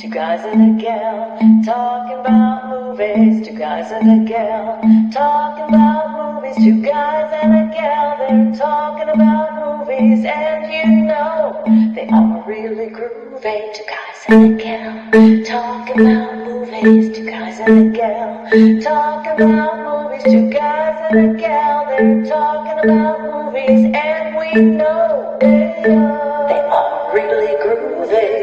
Two guys and a gal talking about movies. Two guys and a gal talking about movies. Two guys and a gal, they're talking about movies. And you know they are really groovy. Two guys and a gal talking about movies. Two guys and a gal talking about movies. Two guys and a gal, they're talking about movies. And we know they are really groovy.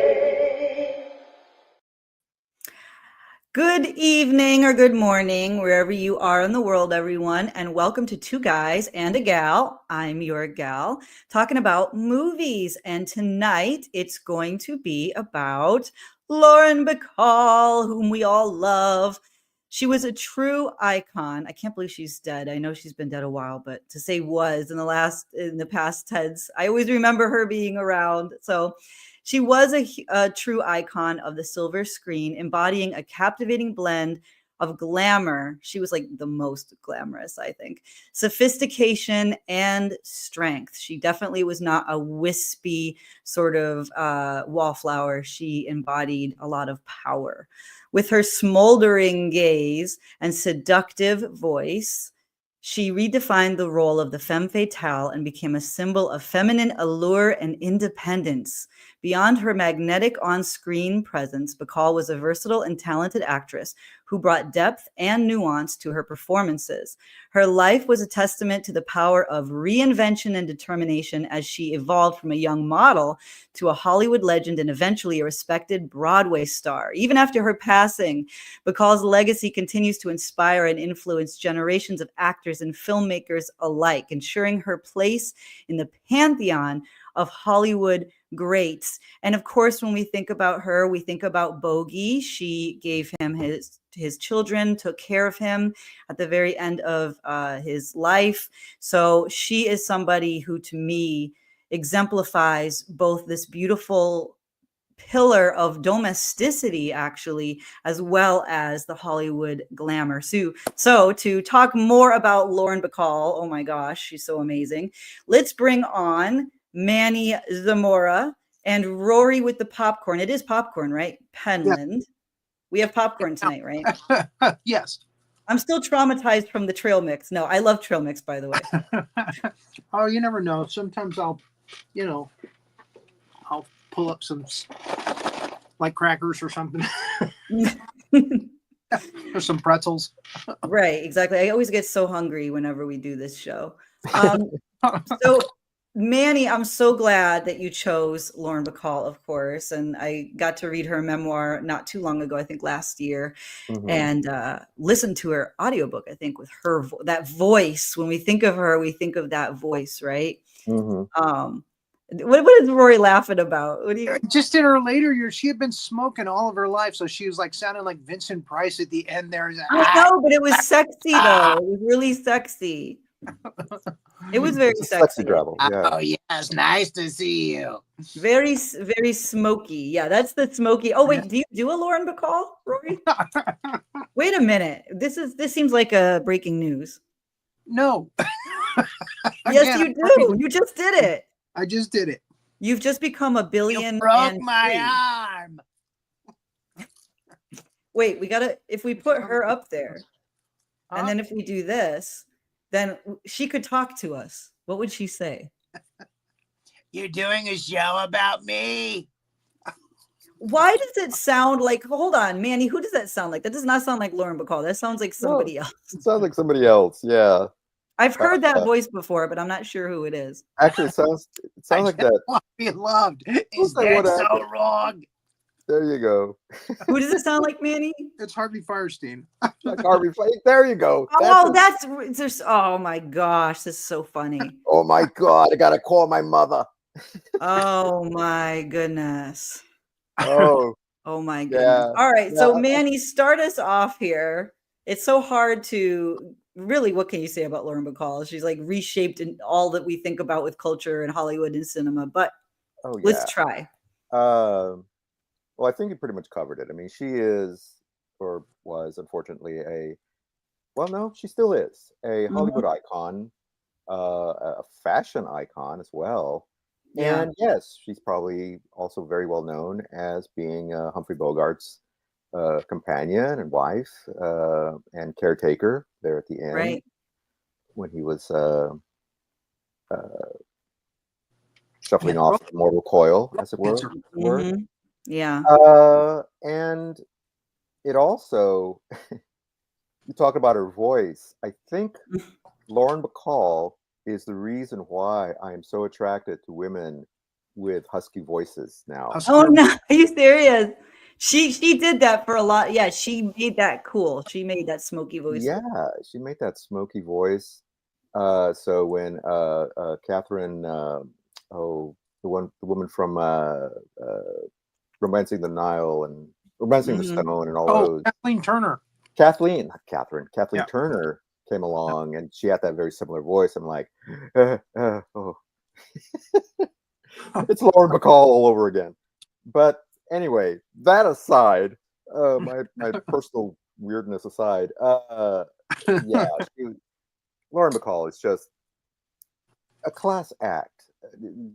Good evening or good morning, wherever you are in the world, everyone, and welcome to Two Guys and a Gal. I'm your gal, talking about movies, and tonight it's going to be about Lauren Bacall, whom we all love. She was a true icon. I can't believe she's dead. I know she's been dead a while, but to say was in the past tense, I always remember her being around. So she was a true icon of the silver screen, embodying a captivating blend of glamour. She was like the most glamorous, I think, sophistication and strength. She definitely was not a wispy sort of wallflower. She embodied a lot of power. With her smoldering gaze and seductive voice, she redefined the role of the femme fatale and became a symbol of feminine allure and independence. Beyond her magnetic on-screen presence, Bacall was a versatile and talented actress who brought depth and nuance to her performances. Her life was a testament to the power of reinvention and determination as she evolved from a young model to a Hollywood legend and eventually a respected Broadway star. Even after her passing, Bacall's legacy continues to inspire and influence generations of actors and filmmakers alike, ensuring her place in the pantheon of Hollywood greats. And of course, when we think about her, we think about Bogey. She gave him his children, took care of him at the very end of his life. So she is somebody who, to me, exemplifies both this beautiful pillar of domesticity, actually, as well as the Hollywood glamour. So to talk more about Lauren Bacall, oh my gosh, she's so amazing. Let's bring on Manny Zamora and Rory with the popcorn. It is popcorn, right? Penland. Yeah. We have popcorn tonight, right? Yes. I'm still traumatized from the trail mix. No, I love trail mix, by the way. Oh, you never know. Sometimes I'll pull up some like crackers or something. Or some pretzels. Right, exactly. I always get so hungry whenever we do this show. So Manny, I'm so glad that you chose Lauren Bacall, of course. And I got to read her memoir not too long ago, I think last year, and listen to her audiobook, I think, with her, that voice. When we think of her, we think of that voice, right? What is Rory laughing about? What do you... Just in her later years, she had been smoking all of her life. So she was like sounding like Vincent Price at the end there. I know, but it was sexy, though. It was really sexy. It was very sexy. Travel. Yeah. Oh, yes. Nice to see you. Very, very smoky. Yeah, that's the smoky. Oh, wait, do you do a Lauren Bacall, Rory? Wait a minute. This seems like a breaking news. No. Yes, you do. You just did it. I just did it. You've just become a billion. You broke my arm. Wait, if we put her up there, and then if we do this, then she could talk to us. What would she say? You're doing a show about me. Why does it sound like, hold on, Manny, who does that sound like? That does not sound like Lauren Bacall. That sounds like somebody else. It sounds like somebody else, yeah. I've heard that voice before, but I'm not sure who it is. Actually, it sounds like that. Want to be loved. Is that so wrong? There you go. Who does it sound like, Manny? It's Harvey Firestein. Like Harvey. There you go. That's just. Oh my gosh, this is so funny. Oh my God, I gotta call my mother. Oh my goodness. Oh my goodness. Yeah. All right, so Manny, start us off here. It's so hard to really. What can you say about Lauren Bacall? She's like reshaped in all that we think about with culture and Hollywood and cinema. But let's try. Well, I think you pretty much covered it. I mean, she is, or was, unfortunately, she still is a Hollywood icon, a fashion icon as well. Yeah. And yes, she's probably also very well known as being Humphrey Bogart's companion and wife and caretaker there at the end Right. when he was uh, Yeah. shuffling off the mortal coil, as it were. Answer. Mm-hmm. Yeah. And it also, you talk about her voice. I think Lauren Bacall is the reason why I am so attracted to women with husky voices now. Oh Husker. no, are you serious? She did that for a lot. Yeah, she made that cool. She made that smoky voice. Yeah, she made that smoky voice. So when Catherine, the woman from Romancing the Nile and Romancing the Mhm. Stone and all Oh, those, Kathleen Turner. Kathleen Yeah. Turner came along, and she had that very similar voice. I'm like, oh, it's Lauren Bacall all over again. But anyway, that aside, my personal weirdness aside, yeah, Lauren Bacall is just a class act,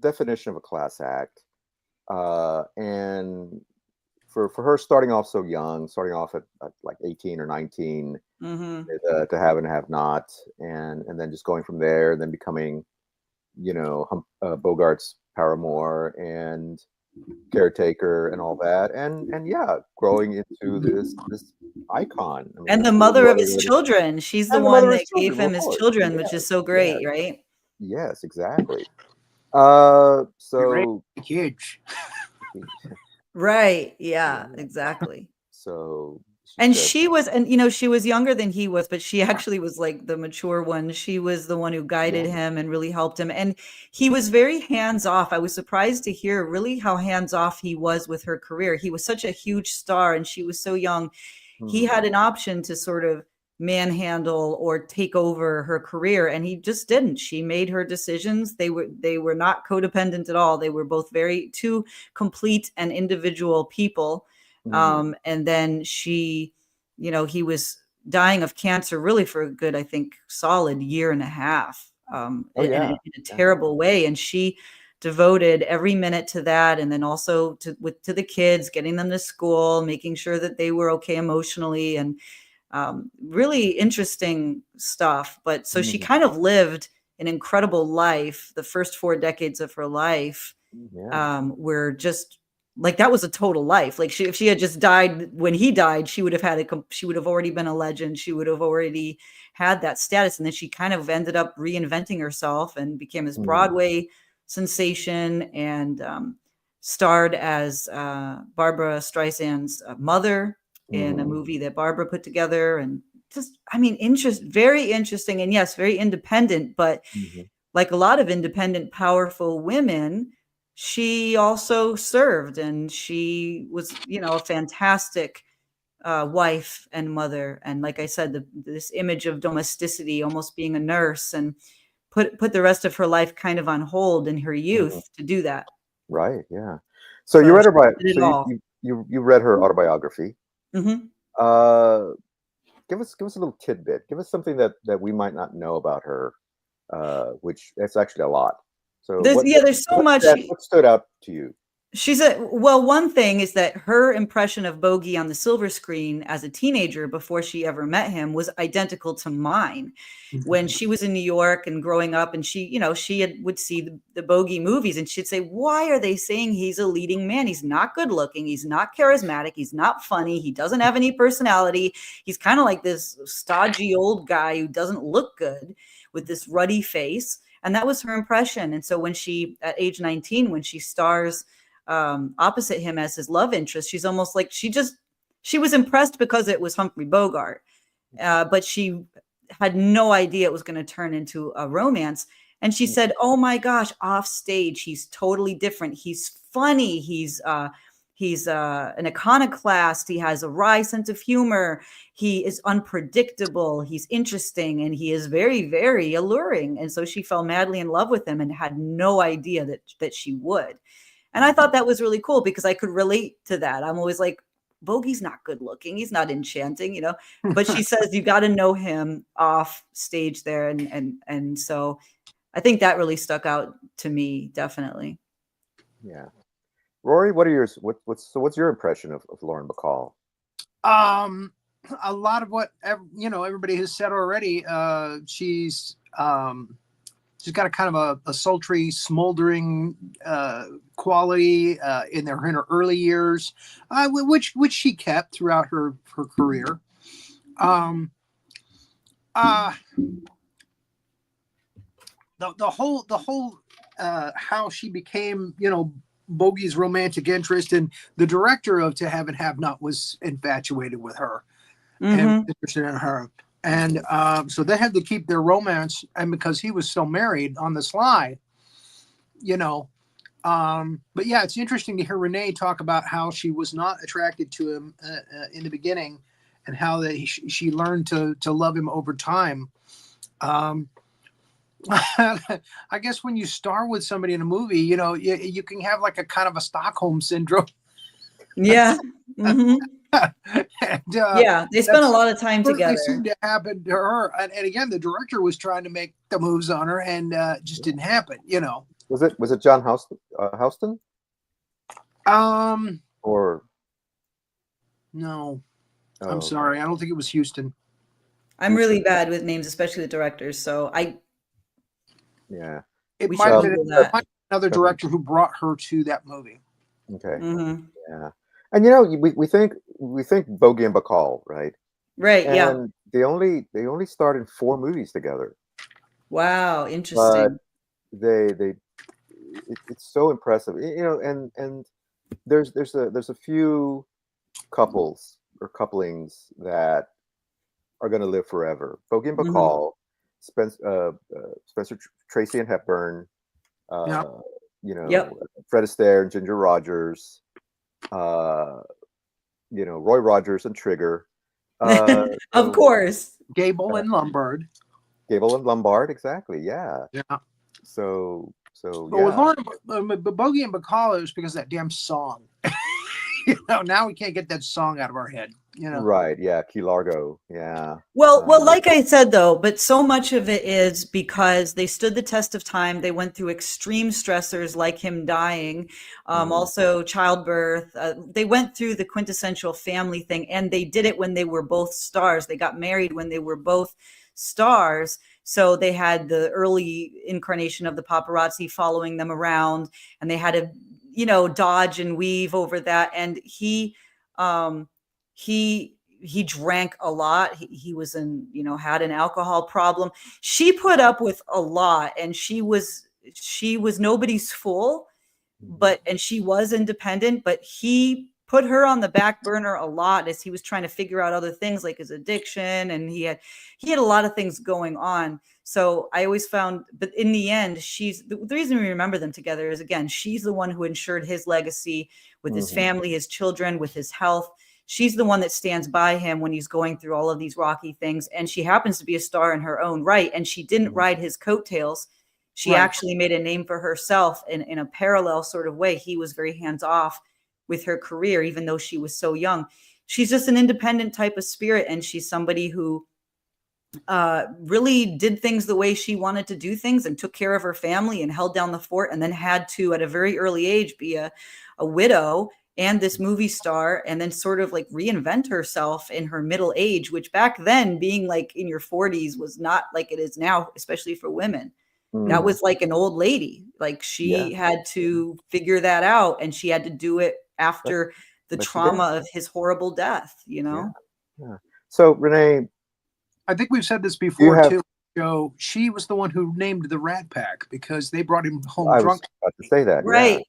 definition of a class act, and for her starting off so young, starting off at like 18 or 19, Mhm. to have and have not, and then just going from there, and then becoming, Bogart's paramour and caretaker and all that, and yeah, growing into this icon. I mean, And this the mother of his beloved, children. She's the and the one mother of that his gave children, him of his course. children, which Yes, is so yes, great, right? yes, exactly. You raised So the kids. Right. Yeah, yeah, exactly. so she's And just she was, and she was younger than he was, but she actually was like the mature one. She was the one who yeah. guided him and really helped him. And he was very hands off. I was surprised to hear really how hands off he was with her career. He was such a huge star and she was so young. He Mhm, had an option to sort of manhandle or take over her career and he just didn't. She made her decisions. They were not codependent at all. They were both very two complete and individual people. mhm. And then he was dying of cancer really for a good, I think, solid year and a half, Oh yeah, in a yeah. terrible way. And she devoted every minute to that. And then also to the kids, getting them to school, making sure that they were okay emotionally and really interesting stuff. But so she Mhm, kind of lived an incredible life. The first 4 decades of her life yeah. were just like that was a total life. Like if she had just died when he died, she would have she would have already been a legend. She would have already had that status. And then she kind of ended up reinventing herself and became this Mhm, Broadway sensation and starred as Barbara Streisand's mother in a mhm, movie that Barbara put together. And just, I mean, very interesting. And yes, very independent, but mhm, like a lot of independent, powerful women, she also served and she was, a fantastic wife and mother. And like I said, this image of domesticity, almost being a nurse and put the rest of her life kind of on hold in her mhm. youth to do that. Right, yeah. So you So read she her bio did so it all. you read her autobiography. Hmm. Uh, give us a little tidbit. Give us something that we might not know about her, which it's actually a lot. So There's so much. what stood out to you? One thing is that her impression of Bogey on the silver screen as a teenager before she ever met him was identical to mine. When she was in New York and growing up, and would see the Bogey movies, and she'd say, "Why are they saying he's a leading man? He's not good looking. He's not charismatic. He's not funny. He doesn't have any personality. He's kind of like this stodgy old guy who doesn't look good with this ruddy face." And that was her impression. And so at age 19, when she stars opposite him as his love interest, she's almost like she was impressed because it was Humphrey Bogart, but she had no idea it was going to turn into a romance. And she said, "Oh my gosh, off stage, he's totally different. He's funny. He's an iconoclast. He has a wry sense of humor. He is unpredictable. He's interesting, and he is very, very alluring." And so she fell madly in love with him and had no idea that she would. And I Mhm, thought that was really cool because I could relate to that. I'm always like, Bogey's not good looking. He's not enchanting. But she says you got to know him off stage there. And so I think that really stuck out to me, definitely. Yeah. Rory, what are yours? What's your impression of Lauren Bacall? A lot of what everybody has said already. She's got a kind of a sultry, smoldering quality in her early years, which she kept throughout her career. Um, the whole how she became Bogey's romantic interest, and the director of To Have and Have Not was infatuated with her and interested in her. And so they had to keep their romance, and because he was still married on the sly, but yeah, it's interesting to hear Renee talk about how she was not attracted to him in the beginning, and how she learned to love him over time. I guess when you star with somebody in a movie, you can have like a kind of a Stockholm syndrome. Yeah. Mm-hmm. And, yeah, they spent a lot of time together. Seemed to happen to her, and again, the director was trying to make the moves on her, and just didn't happen. Was it John Houston? Or no, oh, I'm sorry, I don't think it was Houston. I'm really bad with names, especially the directors. So yeah, it might have been another director who brought her to that movie. Okay. Mm-hmm. Yeah. And we think Bogey and Bacall, right? Right. And they only starred in 4 movies together. Wow, interesting. But it's so impressive, and there's a few couples or couplings that are going to live forever. Bogey and Bacall, Spencer Tracy and Hepburn, Fred Astaire and Ginger Rogers, Roy Rogers and Trigger, of course, Gable and Lombard. Gable and Lombard, exactly. Yeah. So with Lauren, Bogey and Bacall, it was because of that damn song. Now we can't get that song out of our head. Right? Yeah, Key Largo. Yeah. Well, like I said though, but so much of it is because they stood the test of time. They went through extreme stressors like him dying, also childbirth. They went through the quintessential family thing, and they did it when they were both stars. They got married when they were both stars. So they had the early incarnation of the paparazzi following them around, and they had to, dodge and weave over that. And he drank a lot. He was had an alcohol problem. She put up with a lot, and she was nobody's fool, and she was independent, but he put her on the back burner a lot as he was trying to figure out other things like his addiction, and he had a lot of things going on. So I always found, but in the end, the reason we remember them together is, again, she's the one who ensured his legacy with his family, his children, with his health. She's the one that stands by him when he's going through all of these rocky things. And she happens to be a star in her own right. And she didn't ride his coattails. She actually made a name for herself in a parallel sort of way. He was very hands off with her career, even though she was so young. She's just an independent type of spirit. And she's somebody who really did things the way she wanted to do things, and took care of her family and held down the fort, and then had to, at a very early age, be a widow and this movie star, and then sort of like reinvent herself in her middle age, which back then, being like in your 40s, was not like it is now, especially for women. That was like an old lady. Like she had to figure that out, and she had to do it after the trauma of his horrible death, Yeah. So Renee, I think we've said this before too. Joe, she was the one who named the Rat Pack because they brought him home drunk. I was about to say that. Right.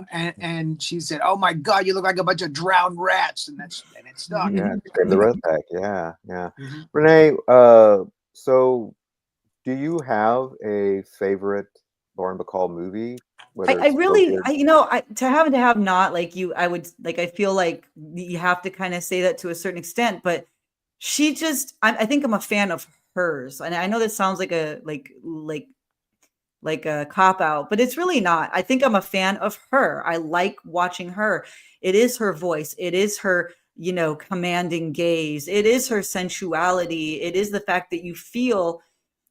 And she said, "Oh my God, you look like a bunch of drowned rats," and it stuck. Yeah, the Rat Pack. Yeah. Renee, so do you have a favorite Lauren Bacall movie? I really, to have not, like you, I would, like, I feel like you have to kind of say that to a certain extent, but she just, I think I'm a fan of hers. And I know that sounds like a cop out, but it's really not. I think I'm a fan of her. I like watching her. It is her voice. It is her, commanding gaze. It is her sensuality. It is the fact that you feel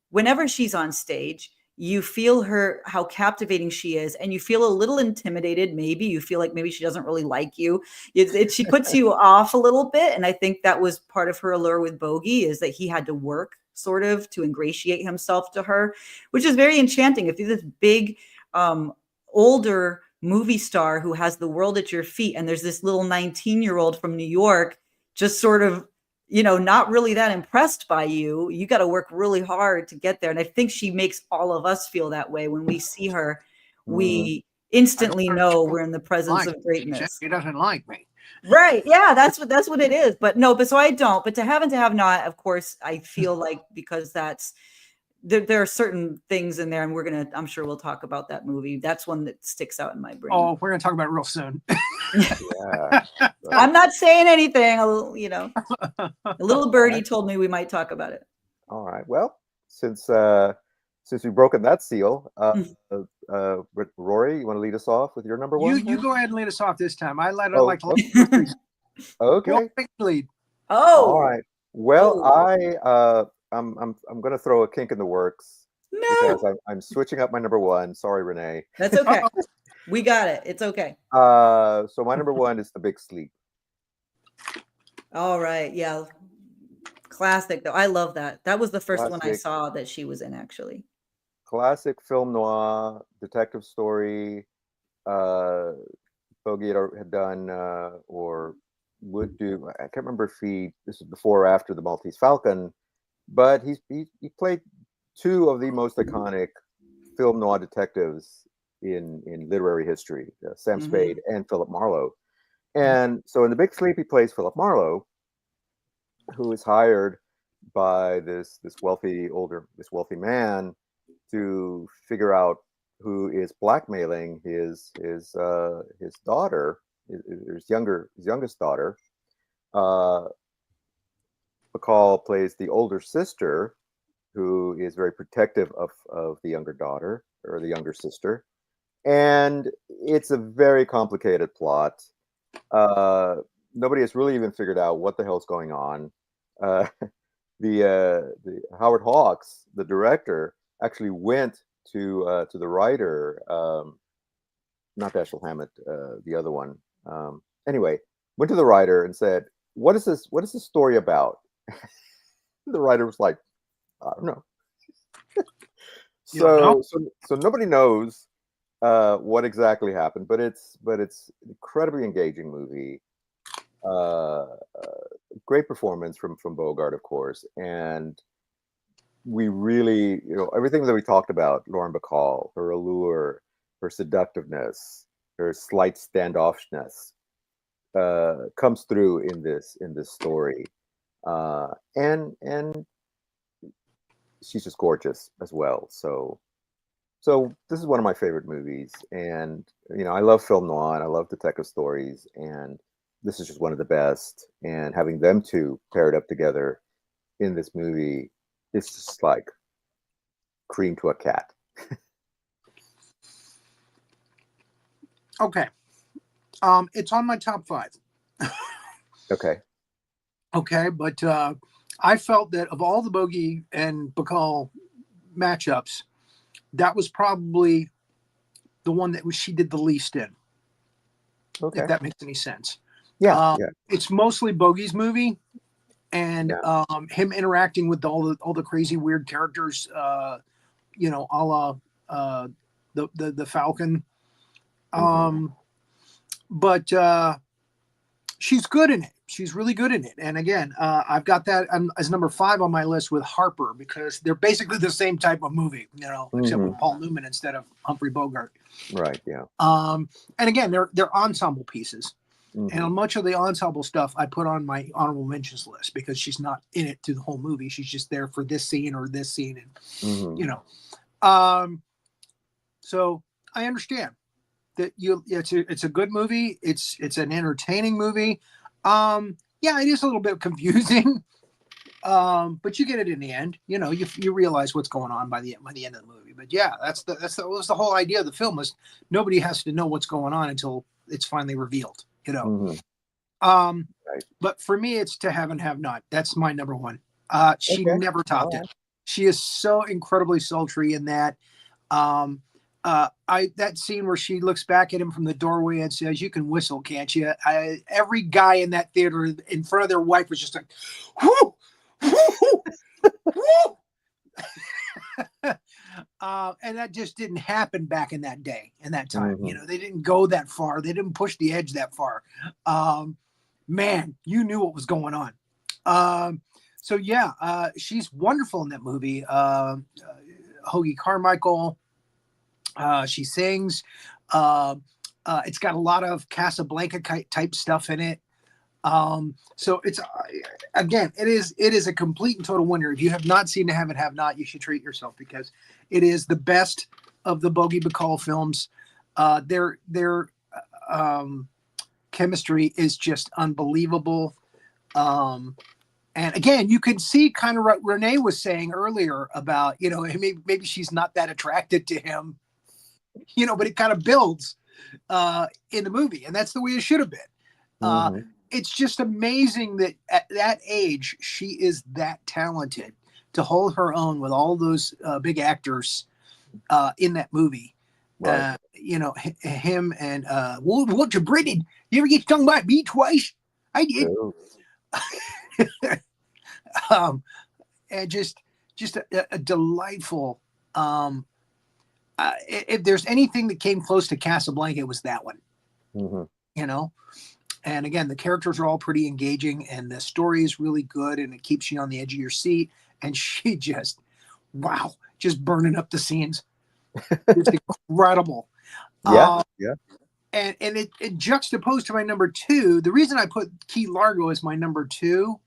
whenever she's on stage, you feel her, how captivating she is, and you feel a little intimidated. Maybe you feel like maybe she doesn't really like you. She puts you off a little bit. And I think that was part of her allure with Bogey, is that he had to work sort of to ingratiate himself to her, which is very enchanting. If you're this big, older movie star who has the world at your feet, and there's this little 19-year-old from New York just sort of, not really that impressed by you, you got to work really hard to get there. And I think she makes all of us feel that way. When we see her, we instantly know we're in the presence of greatness. She doesn't like me. Right. Yeah, that's what it is. But no, so I don't. But to have and to have not, of course, I feel like, because there are certain things in there, and I'm sure we'll talk about that movie. That's one that sticks out in my brain. Oh, we're going to talk about it real soon. Yeah. I'm not saying anything. A little birdie told me we might talk about it. All right. Well, since we've broken that seal, Rory, you want to lead us off with your number one? You go ahead and lead us off this time. I like okay. lead. Oh. All right. Well, I'm going to throw a kink in the works because I'm switching up my number one. Sorry, Renee. That's okay. We got it. It's okay. So my number one is The Big Sleep. All right. Yeah. Classic though. I love that. That was the first one I saw that she was in, actually. Classic film noir detective story. Bogey had done or would do. I can't remember if this is before or after The Maltese Falcon, but he played two of the most iconic film noir detectives in literary history, Sam Spade and Philip Marlowe. And so in The Big Sleep, he plays Philip Marlowe, who is hired by this wealthy man to figure out who is blackmailing his daughter, his youngest daughter. Bacall plays the older sister, who is very protective of the younger daughter, or the younger sister. And it's a very complicated plot. Nobody has really even figured out what the hell's going on. The Howard Hawks, the director, actually went to the writer, not Dashiell Hammett, the other one. Anyway, went to the writer and said, "What is this? What is this story about?" The writer was like, "I don't know." So nobody knows what exactly happened, but it's an incredibly engaging movie. Great performance from Bogart, of course, and we really, everything that we talked about, Lauren Bacall, her allure, her seductiveness, her slight standoffishness, comes through in this story, and she's just gorgeous as well. So this is one of my favorite movies, and I love film noir and I love detective stories, and this is just one of the best. And having them two paired up together in this movie, it's just like cream to a cat. Okay. It's on my top 5. Okay. Okay, but I felt that of all the Bogey and Bacall matchups, that was probably the one that she did the least in. Okay. If that makes any sense. Yeah. It's mostly Bogey's movie, and him interacting with all the crazy weird characters, a la the Falcon. But she's good in it. She's really good in it. And again, I've got that as number 5 on my list with Harper, because they're basically the same type of movie, except with Paul Newman instead of Humphrey Bogart. Right. Yeah. And again, they're ensemble pieces. And much of the ensemble stuff I put on my honorable mentions list, because she's not in it through the whole movie. She's just there for this scene or this scene. And, so I understand that it's a good movie. It's an entertaining movie. Yeah, it is a little bit confusing. But you get it in the end, you realize what's going on by the end of the movie. But yeah, that was the whole idea of the film, was nobody has to know what's going on until it's finally revealed. Right. But for me, it's To Have and Have Not. That's my number 1. She never topped it. She is so incredibly sultry in that. That scene where she looks back at him from the doorway and says, "You can whistle, can't you?" Every guy in that theater in front of their wife was just like, "Whoo, whoo, whoo." And that just didn't happen back in that day, in that time. Mm-hmm. They didn't go that far. They didn't push the edge that far. Man, you knew what was going on. So yeah, she's wonderful in that movie. Hoagie Carmichael. She sings. It's got a lot of Casablanca type stuff in it. So it's again, it is a complete and total winner. If you have not seen Have Not, you should treat yourself because it is the best of the Bogey Bacall films. Their chemistry is just unbelievable. And again, you can see kind of what Renee was saying earlier about, maybe she's not that attracted to him, but it kind of builds in the movie. And that's the way it should have been. Mm-hmm. It's just amazing that at that age, she is that talented to hold her own with all those big actors in that movie. Right. Him and Walter Brennan. You ever get stung by a bee twice? I did. Oh. And just a delightful. If there's anything that came close to Casablanca, it was that one. Mm-hmm. And again, the characters are all pretty engaging, and the story is really good, and it keeps you on the edge of your seat. And she just, wow, just burning up the scenes. It's incredible. Yeah. And it juxtaposed to my number two. The reason I put Key Largo as my number two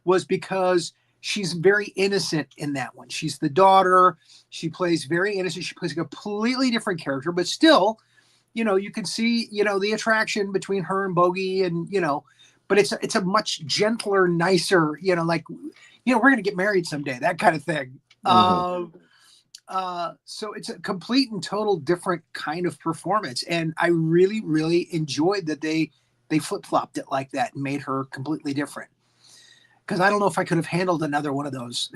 was because she's very innocent in that one. She's the daughter. She plays very innocent. She plays a completely different character, but still, you can see, the attraction between her and Bogey and, but it's a much gentler, nicer, we're going to get married someday, that kind of thing. Mm-hmm. So it's a complete and total different kind of performance. And I really, really enjoyed that they flip-flopped it like that and made her completely different. Because I don't know if I could have handled another one of those.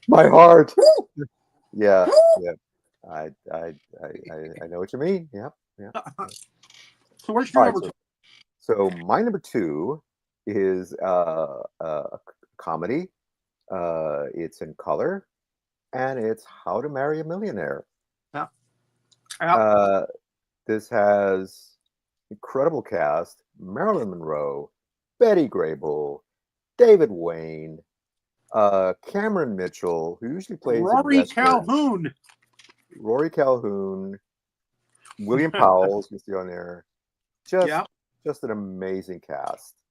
My heart. Yeah. I know what you mean. Yeah. So where's your number two? So my number two is a comedy. It's in color, and it's How to Marry a Millionaire. Yeah. This has incredible cast: Marilyn Monroe, Betty Grable, David Wayne, Cameron Mitchell, who usually plays Rory Calhoun. Rory Calhoun, William Powell, as you see on there. Just an amazing cast.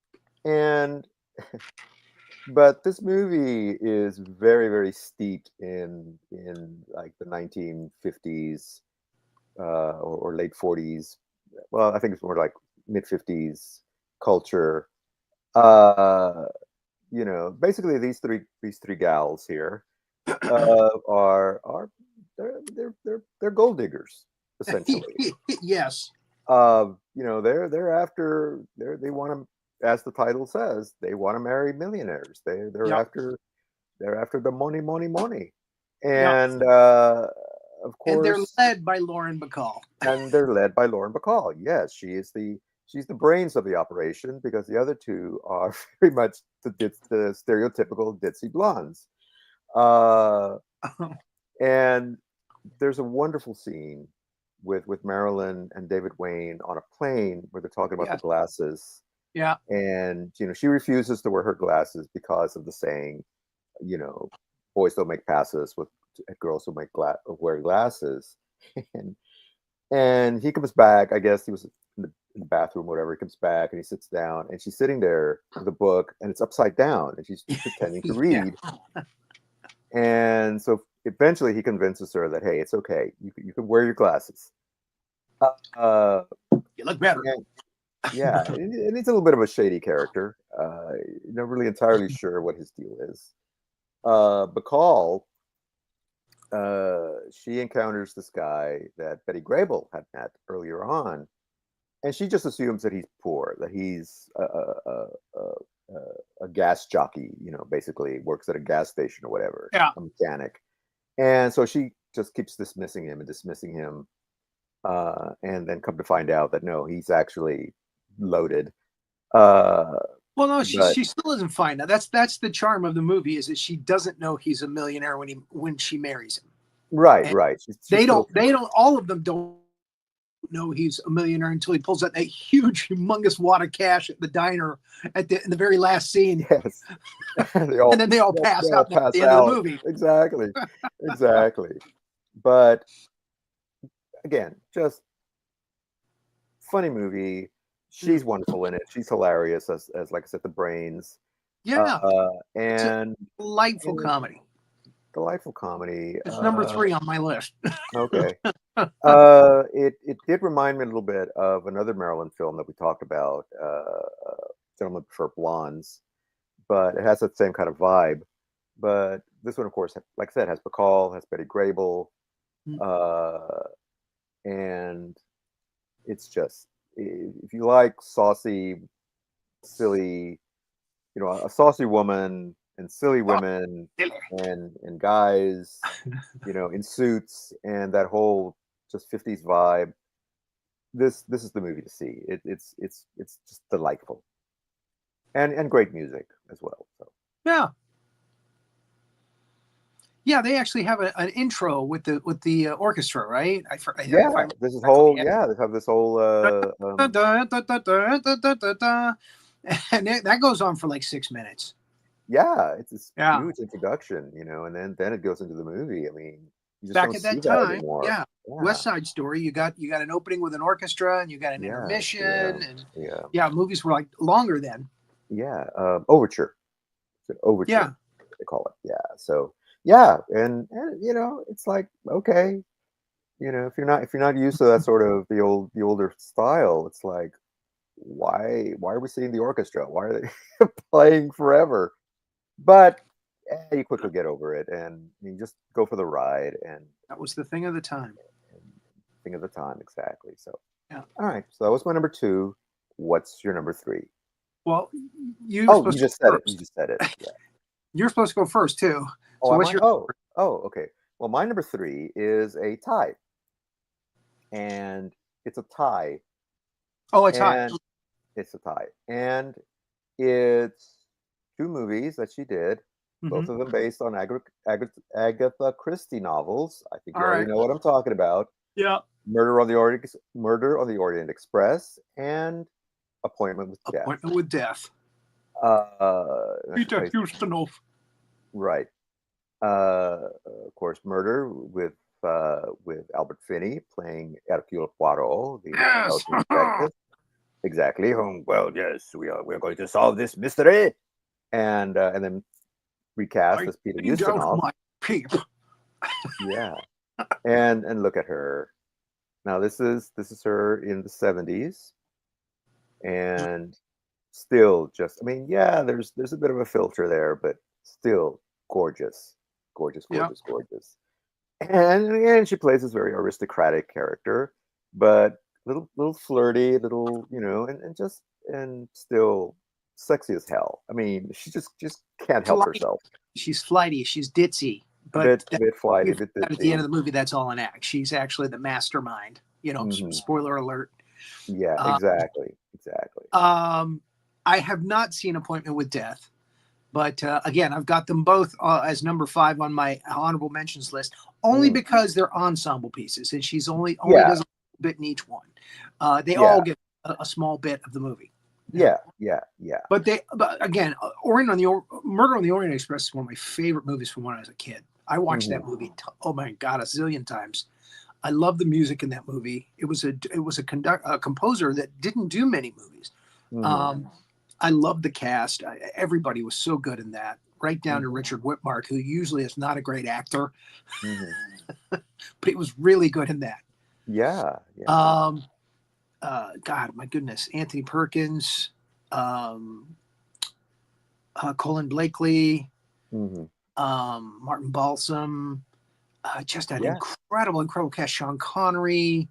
But this movie is very, very steeped in like the 1950s or late 40s. Well, I think it's more like mid 50s culture. Basically these three gals here are they're gold diggers essentially. Yes. They're after they want to, as the title says, they want to marry millionaires. They're after the money. And of course, and they're led by Lauren Bacall. Yes, she's the brains of the operation because the other two are very much the stereotypical ditzy blondes. And there's a wonderful scene with Marilyn and David Wayne on a plane where they're talking about the glasses. Yeah. And she refuses to wear her glasses because of the saying, boys don't make passes with girls who wear glasses. And he comes back. I guess he was in the bathroom, whatever. He comes back and he sits down, and she's sitting there with a book, and it's upside down, and she's pretending to read. And so eventually he convinces her that, hey, it's okay. You can wear your glasses. You look better. Yeah, and he's a little bit of a shady character. Not really entirely sure what his deal is. Bacall, she encounters this guy that Betty Grable had met earlier on, and she just assumes that he's poor, that he's a gas jockey, basically works at a gas station or whatever, a mechanic. And so she just keeps dismissing him and dismissing him. And then come to find out that no, he's actually loaded. Uh, Well, no, but she still doesn't find out. That's the charm of the movie, is that she doesn't know he's a millionaire when she marries him. right, And right. She's they still don't all of them don't know he's a millionaire until he pulls out that huge, humongous wad of cash at the diner in the very last scene. yes. And then they all pass all out at pass the end of the out. movie. Exactly. Exactly. But again, just funny movie. She's wonderful in it. She's hilarious as like I said, the brains. Yeah, it's a And delightful comedy. delightful comedy. It's number 3 on my list. Okay. It did remind me a little bit of another Maryland film that we talked about, Gentlemen Prefer Blondes, but it has that same kind of vibe. But this one, of course, like I said, has Bacall, has Betty Grable, and it's just, if you like saucy, silly, a saucy woman and silly women and guys, in suits and that whole just 50s vibe. This is the movie to see. It's just delightful, and great music as well. So yeah, they actually have an intro with the orchestra, right? This is whole they have this whole and that goes on for like 6 minutes. it's this huge introduction, and then it goes into the movie. I mean, you just back don't at see that time, anymore. West Side Story, you got an opening with an orchestra and you got an intermission, and movies were like longer then. Overture. It's an overture. Yeah, they call it. So and it's like, okay, if you're not used to that sort of the older style, it's like, why are we seeing the orchestra? Why are they playing forever? But you quickly get over it, and you just go for the ride. And that was the thing of the time. Exactly. So all right. So that was my number 2. What's your number 3? Well, you just said it. You just said it. Yeah. You're supposed to go first too. Oh, so what's your? Okay. Well, my number 3 is a tie, and it's a tie. Oh, a tie. It's a tie, and it's 2 movies that she did, both of them based on Agatha Christie novels. I think you already know what I'm talking about. Yeah. Murder on the Orient Express, and Appointment with Death. Appointment with Death. Peter Ustinov. Right. Of course, Murder with Albert Finney playing Hercule Poirot, the Belgian detective. Exactly. Well, yes, we're going to solve this mystery, and then recast as Peter Ustinov. My peep. Yeah, and look at her. Now this is her in the 70s, and still just, I mean, there's a bit of a filter there, but still gorgeous. And she plays this very aristocratic character, but little flirty, little, and still sexy as hell. I mean, she just can't help herself. She's flighty, she's ditzy, but bit flighty, bit ditzy. At the end of the movie, that's all an act. She's actually the mastermind. Spoiler alert. Yeah, exactly. I have not seen Appointment with Death, but again, I've got them both as number 5 on my honorable mentions list, only because they're ensemble pieces, and she's only does a bit in each one. They all get a small bit of the movie. Yeah. But again, Murder on the Orient Express is one of my favorite movies from when I was a kid. I watched that movie, oh my God, a zillion times. I love the music in that movie. It was a composer that didn't do many movies. I love the cast. Everybody was so good in that, right down to Richard Whitmark, who usually is not a great actor, but he was really good in that. Yeah. God, my goodness, Anthony Perkins, Colin Blakely, Martin Balsam, just an incredible cast. Sean Connery,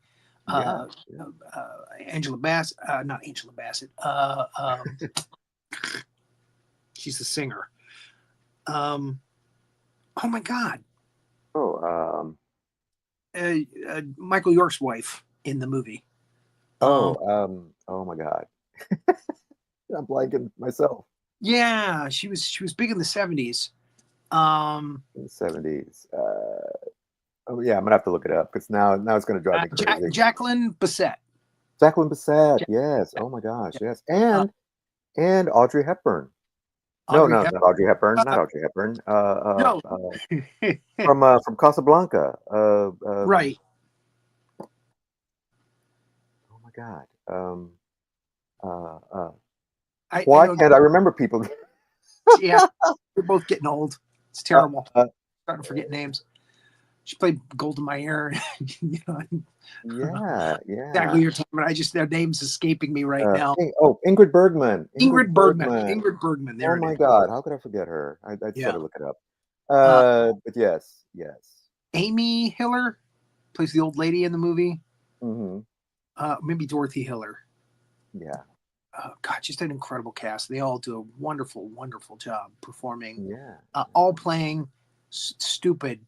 Angela Bassett, not Angela Bassett. She's the singer. Oh my God, Oh, Michael York's wife in the movie. Oh my God. I'm blanking myself. Yeah, she was big in the 70s. In the 70s. Oh yeah, I'm gonna have to look it up because now it's gonna drive me crazy. Jacqueline Bisset. Jacqueline Bisset, yes. Oh my gosh, yes. And Audrey Hepburn. No, not Audrey Hepburn. Not Audrey Hepburn. No. From Casablanca. Right. Oh my God. Why can't I remember people? Yeah, we're both getting old. It's terrible. Starting to forget names. She played Gold in My Hair. Yeah. Exactly your time, but their names escaping me right now. Ingrid Bergman. Ingrid Bergman. There Oh my God, how could I forget her? I just got to look it up. But yes. Amy Hiller plays the old lady in the movie. Mm-hmm. Maybe Dorothy Hiller. Yeah. God, just an incredible cast. They all do a wonderful, wonderful job performing. Yeah. All playing stupid.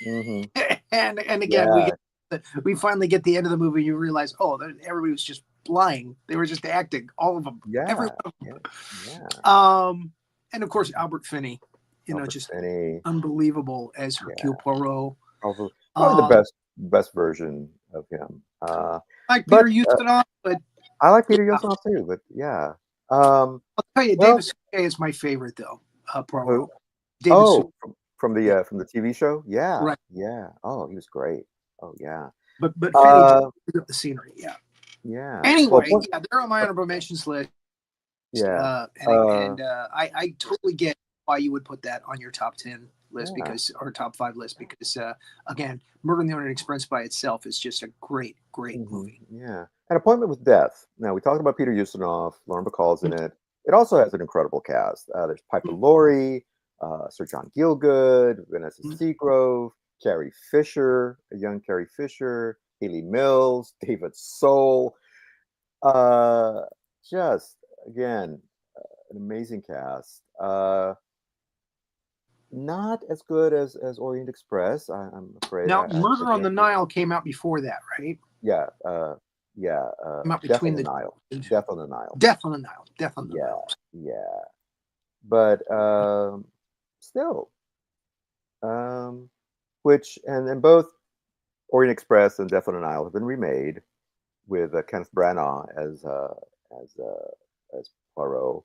Mm-hmm. and again, we finally get the end of the movie. You realize, everybody was just lying. They were just acting. All of them. Yeah. Every one of them. And of course, Albert Finney. Just Finney. Unbelievable as Hercule Poirot. Probably the best version of him. Like Peter Ustinov, but I like Peter Ustinov too. But yeah, I'll tell you, David Suchet is my favorite though. Poirot. From the TV show. Yeah, right. Yeah. Oh, he was great. Oh yeah. But Finney just put up the scenery. Yeah. Yeah. Anyway, they're on my honorable mentions list. Yeah. I totally get why you would put that on your top 10 list or top 5 list because again, Murder on the Orient Express by itself is just a great movie. Yeah. An Appointment with Death. Now we talked about Peter Ustinov, Lauren Bacall's in it. It also has an incredible cast. There's Piper Laurie, Sir John Gielgud, Vanessa Seagrove, Carrie Fisher, a young Carrie Fisher, Haley Mills, David Soul. Just again, an amazing cast. Not as good as Orient Express, I'm afraid. Now, Murder on the Nile came out before that, right? Yeah. Death on the Nile. Death on the Nile. Yeah. But still, which and both Orient Express and Death on the Nile have been remade with Kenneth Branagh as Poirot.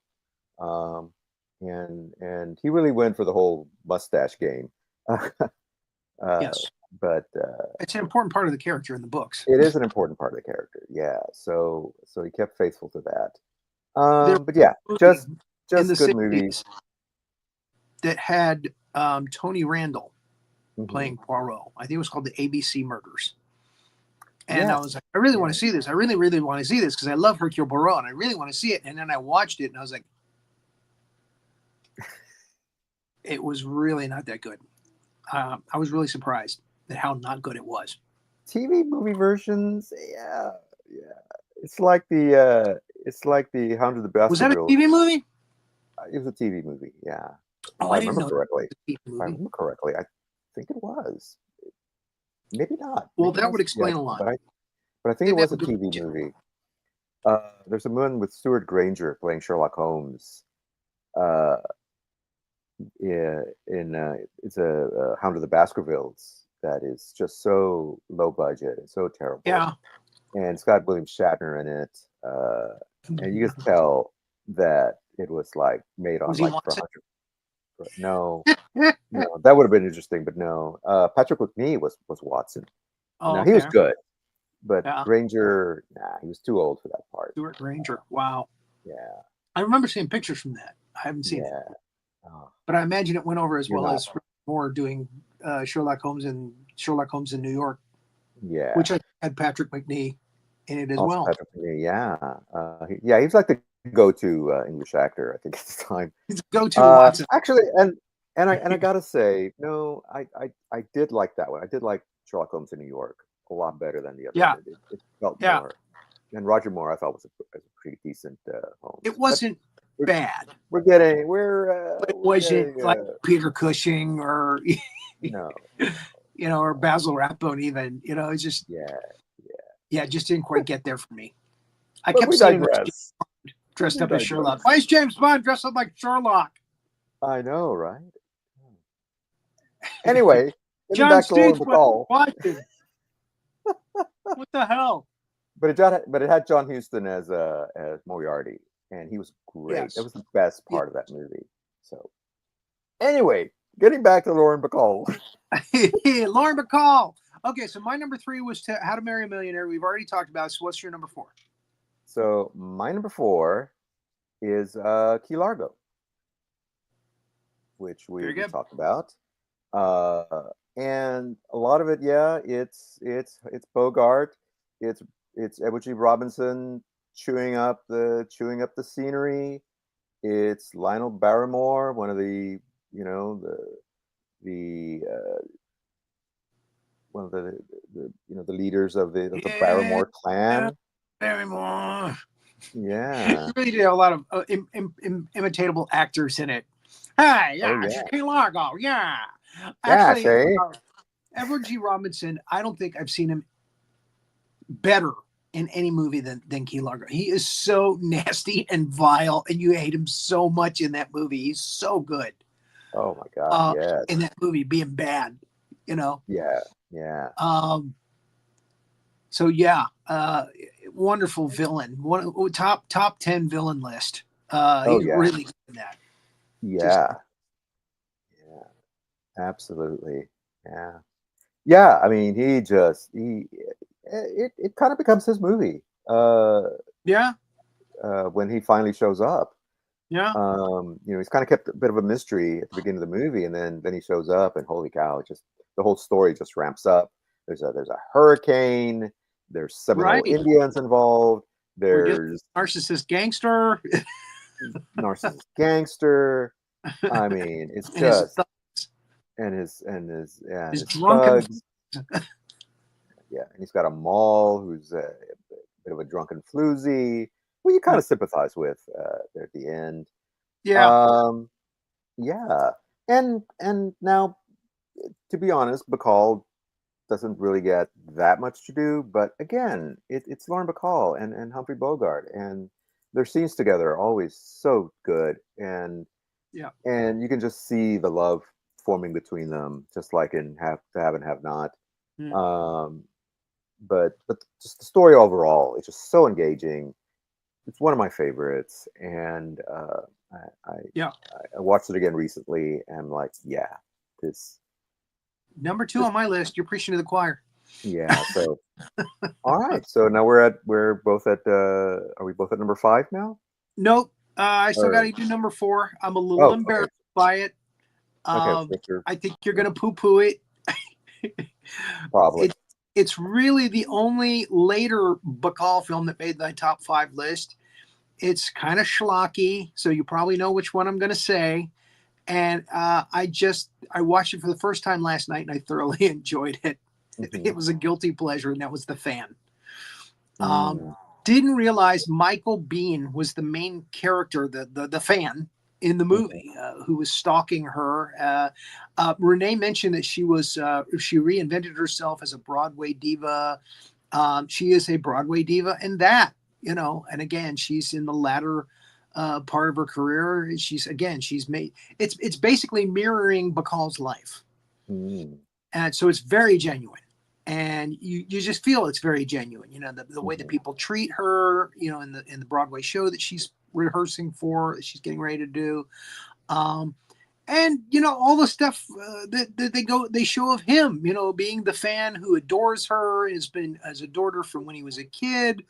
And he really went for the whole mustache game. Yes. But it's an important part of the character in the books. It is an important part of the character, yeah. So he kept faithful to that. But yeah, just good movies that had Tony Randall playing Poirot. I think it was called the ABC Murders. And I was like, I really want to see this. I really, really want to see this because I love Hercule Poirot and I really want to see it. And then I watched it and I was like, it was really not that good. I was really surprised at how not good it was. TV movie versions, yeah. It's like the Hound of the Baskervilles. Was that a TV movie? It was a TV movie, yeah. Oh, I didn't know. Correctly. If I remember correctly, I think it was. Maybe not. Well, that would explain a lot. But I think it was a TV movie. There's a one with Stuart Granger playing Sherlock Holmes. It's a Hound of the Baskervilles that is just so low budget and so terrible. Yeah. And it's got William Shatner in it. And you just tell that it was like made on like for 100. No, that would have been interesting, but no. Patrick McNee was Watson. Oh, he was good, but yeah. Granger, he was too old for that part. Stuart Granger, wow. Yeah, I remember seeing pictures from that. I haven't seen it, but I imagine it went over as well as Moore doing Sherlock Holmes in New York. Yeah, which I had Patrick McNee in it as well. Patrick McNee, he's like the go-to English actor, I think, at the time. He's go-to Watson. Actually, and I gotta say, no, I did like that one. I did like Sherlock Holmes in New York a lot better than the other. Yeah, it felt more. And Roger Moore, I thought was a pretty decent Holmes. It wasn't bad. But it wasn't like Peter Cushing or No. Or Basil Rathbone even. It's just it just didn't quite get there for me. I But kept we seeing him digress. dressed We up as digress. Sherlock. Why is James Bond dressed up like Sherlock? I know, right? Anyway, getting John back to Lauren Steeds was Bacall. watching. What the hell? But it had John Huston as Moriarty, and he was great. Yes. That was the best part of that movie. So, anyway, getting back to Lauren Bacall. Lauren Bacall. Okay, so my number 3 was How to Marry a Millionaire. We've already talked about it. So what's your number 4? So my number 4 is Key Largo, which we talked about. And a lot of it, it's Bogart, it's Edward G. Robinson chewing up the scenery. It's Lionel Barrymore, one of the one of the leaders of the Barrymore clan. Barrymore. Yeah. You really did have a lot of imitatable actors in it. Hey, this is Key Largo. Yeah. Actually, Edward G. Robinson, I don't think I've seen him better in any movie than Key Largo. He is so nasty and vile, and you hate him so much in that movie. He's so good. Oh my God! Yes. In that movie, being bad, Yeah. So wonderful villain. Top 10 villain list. He's really good in that. Yeah. Absolutely. Yeah. I mean, it kind of becomes his movie. When he finally shows up. Yeah. He's kind of kept a bit of a mystery at the beginning of the movie, and then he shows up, and holy cow, the whole story just ramps up. There's a hurricane. There's Seminole Indians involved. There's narcissist gangster. I mean, it's just and his drunken thugs. Yeah, and he's got a Maul who's a bit of a drunken floozy. Well, you kind of sympathize with there at the end. Yeah. And now, to be honest, Bacall doesn't really get that much to do, but again, it's Lauren Bacall and Humphrey Bogart, and their scenes together are always so good, and you can just see the love forming between them, just like in Have to Have and Have Not. But just the story overall, it's just so engaging. It's one of my favorites, and I watched it again recently, and I'm like, this. Number 2 on my list. You're preaching to the choir. Yeah. So, all right. So now we're both at. Are we both at number 5 now? Nope. I still got to do number 4. I'm a little embarrassed by it. I think you're gonna poo-poo it. Probably. It's really the only later Bacall film that made my top 5 list. It's kind of schlocky, so you probably know which one I'm going to say. And I watched it for the first time last night, and I thoroughly enjoyed it. Mm-hmm. It was a guilty pleasure, and that was The Fan. Didn't realize Michael Biehn was the main character, the fan in the movie, who was stalking her. Renee mentioned that she reinvented herself as a Broadway diva. She is a Broadway diva, and and again, she's in the latter part of her career. She's made it's basically mirroring Bacall's life, and so it's very genuine, and you just feel it's very genuine. The way that people treat her, in the Broadway show that she's rehearsing for, that she's getting ready to do, and all the stuff that they show of him, being the fan who adores her, has adored her from when he was a kid.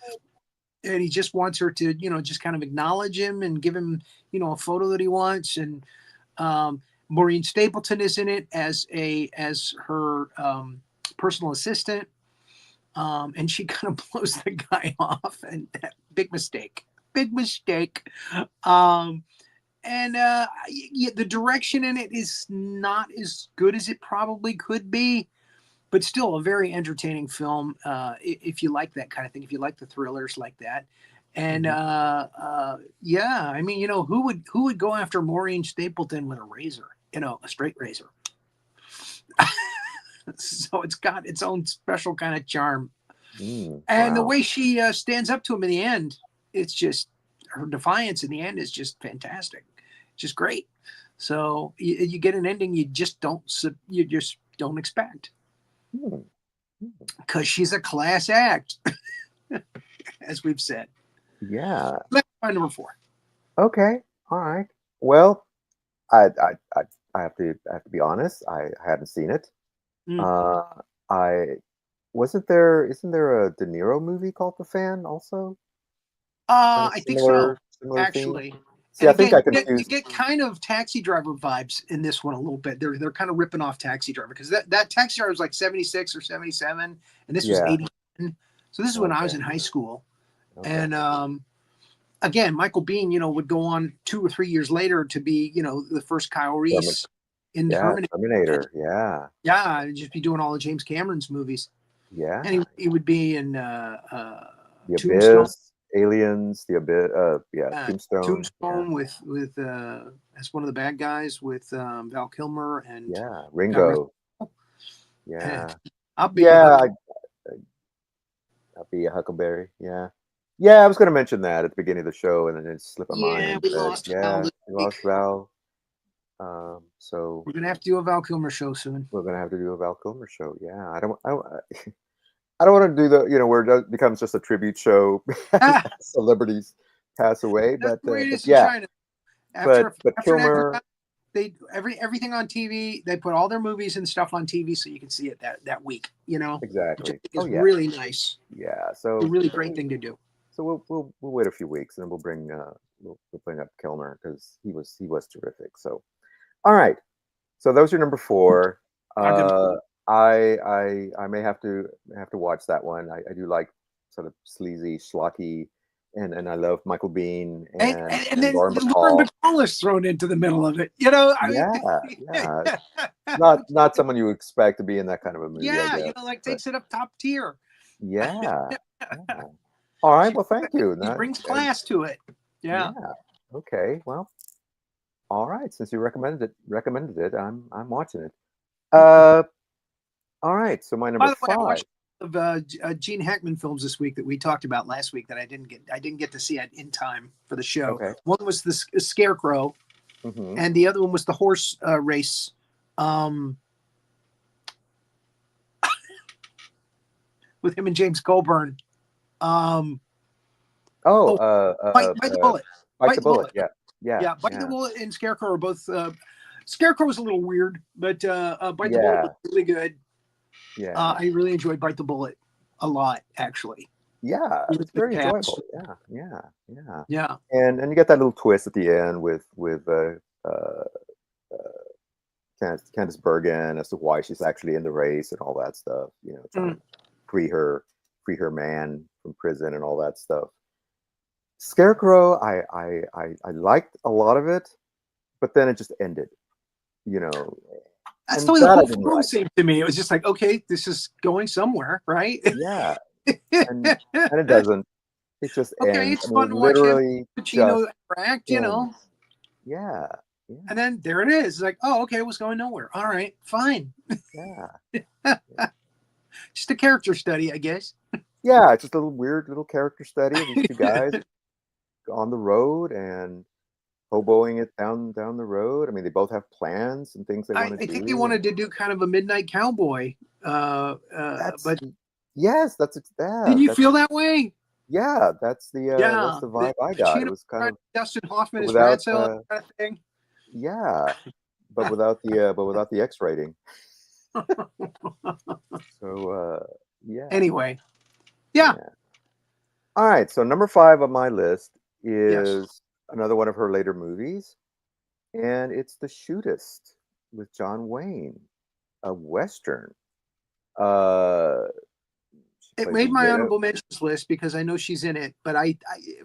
And he just wants her to, just kind of acknowledge him and give him, a photo that he wants. And Maureen Stapleton is in it as her personal assistant. And she kind of blows the guy off, and big mistake. And the direction in it is not as good as it probably could be, but still a very entertaining film if you like that kind of thing, if you like the thrillers like that. And I mean, who would go after Maureen Stapleton with a razor, a straight razor? So it's got its own special kind of charm. Mm, And the wow. way she stands up to him in the end, it's just her defiance in the end is just fantastic, just great. So you get an ending you just don't expect Hmm. because she's a class act, as we've said. Yeah. That's my number 4. Okay. All right. Well, I I I, I have to be honest. I hadn't seen it. Mm. Uh, I wasn't there. Isn't there a De Niro movie called The Fan also? Kind of I think so, similar theme. actually. See, And I think again, I you confused. get kind of Taxi Driver vibes in this one a little bit. They're kind of ripping off Taxi Driver because that Taxi Driver was like 76 or 77, and this was Yeah. 80. So this is when I was Okay. in high school. Okay. And again, Michael Biehn, would go on 2 or 3 years later to be, the first Kyle Termin- Reese in yeah. Terminator. Terminator. Yeah. Yeah, and just be doing all of James Cameron's movies. Yeah. And he would be in The Tombstone. Abyss, Aliens, The Abyss. Yeah. Tombstone. Yeah. Tombstone with as one of the bad guys with Val Kilmer and Yeah. God rest. Ringo. And Yeah. I'll be Yeah. I'll be a Huckleberry. Yeah. Yeah, I was going to mention that at the beginning of the show, and then it slipped my yeah, mind. we But lost Val yeah, this we week. lost Val. So We're gonna have to do a Val Kilmer show soon. we're gonna have to do a Val Kilmer show. Yeah, I don't want to do where it becomes just a tribute show as Ah, celebrities pass away. that's But the way it but is in yeah, China. After but an actor Kilmer, dies, they everything on TV. They put all their movies and stuff on TV so you can see it that week. Which I exactly. think Oh is yeah, really nice. yeah. A really great thing to do. So we'll wait a few weeks and then we'll bring up Kilmer because he was terrific. So all right. So those are number 4. I'll give I may have to watch that one. I do like sort of sleazy, schlocky, and I love Michael Biehn and and then Lauren Lauren Bacall. Bacall is thrown into the middle of it. Yeah, yeah. Not someone you expect to be in that kind of a movie, I yeah, guess. like But takes it up top tier. yeah, yeah. All right. Well, thank you. She brings class to it. Yeah. Yeah. Okay. Well, all right. Since you recommended it, I'm watching it. All right. So my By number the way, I 5. watched of Gene Hackman films this week that we talked about last week that I didn't get to see in time for the show. Okay. One was the Scarecrow, Mm-hmm. and the other one was the horse race. With him and James Coburn. Bite Bite the Bullet. Bite the Bullet. Yeah. Yeah, Bite the Bullet and Scarecrow are both. Scarecrow was a little weird, but Bite the Bullet was really good. Yeah. I really enjoyed Bite the Bullet a lot, actually. Yeah, it's very cast. enjoyable. Yeah. Yeah. And you get that little twist at the end with Candice Bergen as to why she's actually in the race and all that stuff. Trying to free her man from prison and all that stuff. Scarecrow, I liked a lot of it, but then it just ended. That's and the way the that I whole didn't film like. seemed to me. It was just like, okay, this is going somewhere, right? Yeah, and it doesn't. It just okay, ends. it's fun to watch him, Pacino act, Yeah. And then there it is. It's like, oh, okay, it was going nowhere. All right, fine. Yeah. Just a character study, I guess. Yeah, it's just a little weird little character study of these two guys on the road and hoboing it down the road. I mean, they both have plans and things they want to do. I think they wanted to do kind of a Midnight Cowboy. But yes, that's didn't you feel that way? Yeah, that's the vibe I got. It was kind of Dustin Hoffman is without kind of thing. Yeah, but without the X rating. So yeah. Anyway, yeah. All right, so number 5 on my list is another one of her later movies, and it's The Shootist with John Wayne, a Western. It made my honorable mentions list because I know she's in it, but I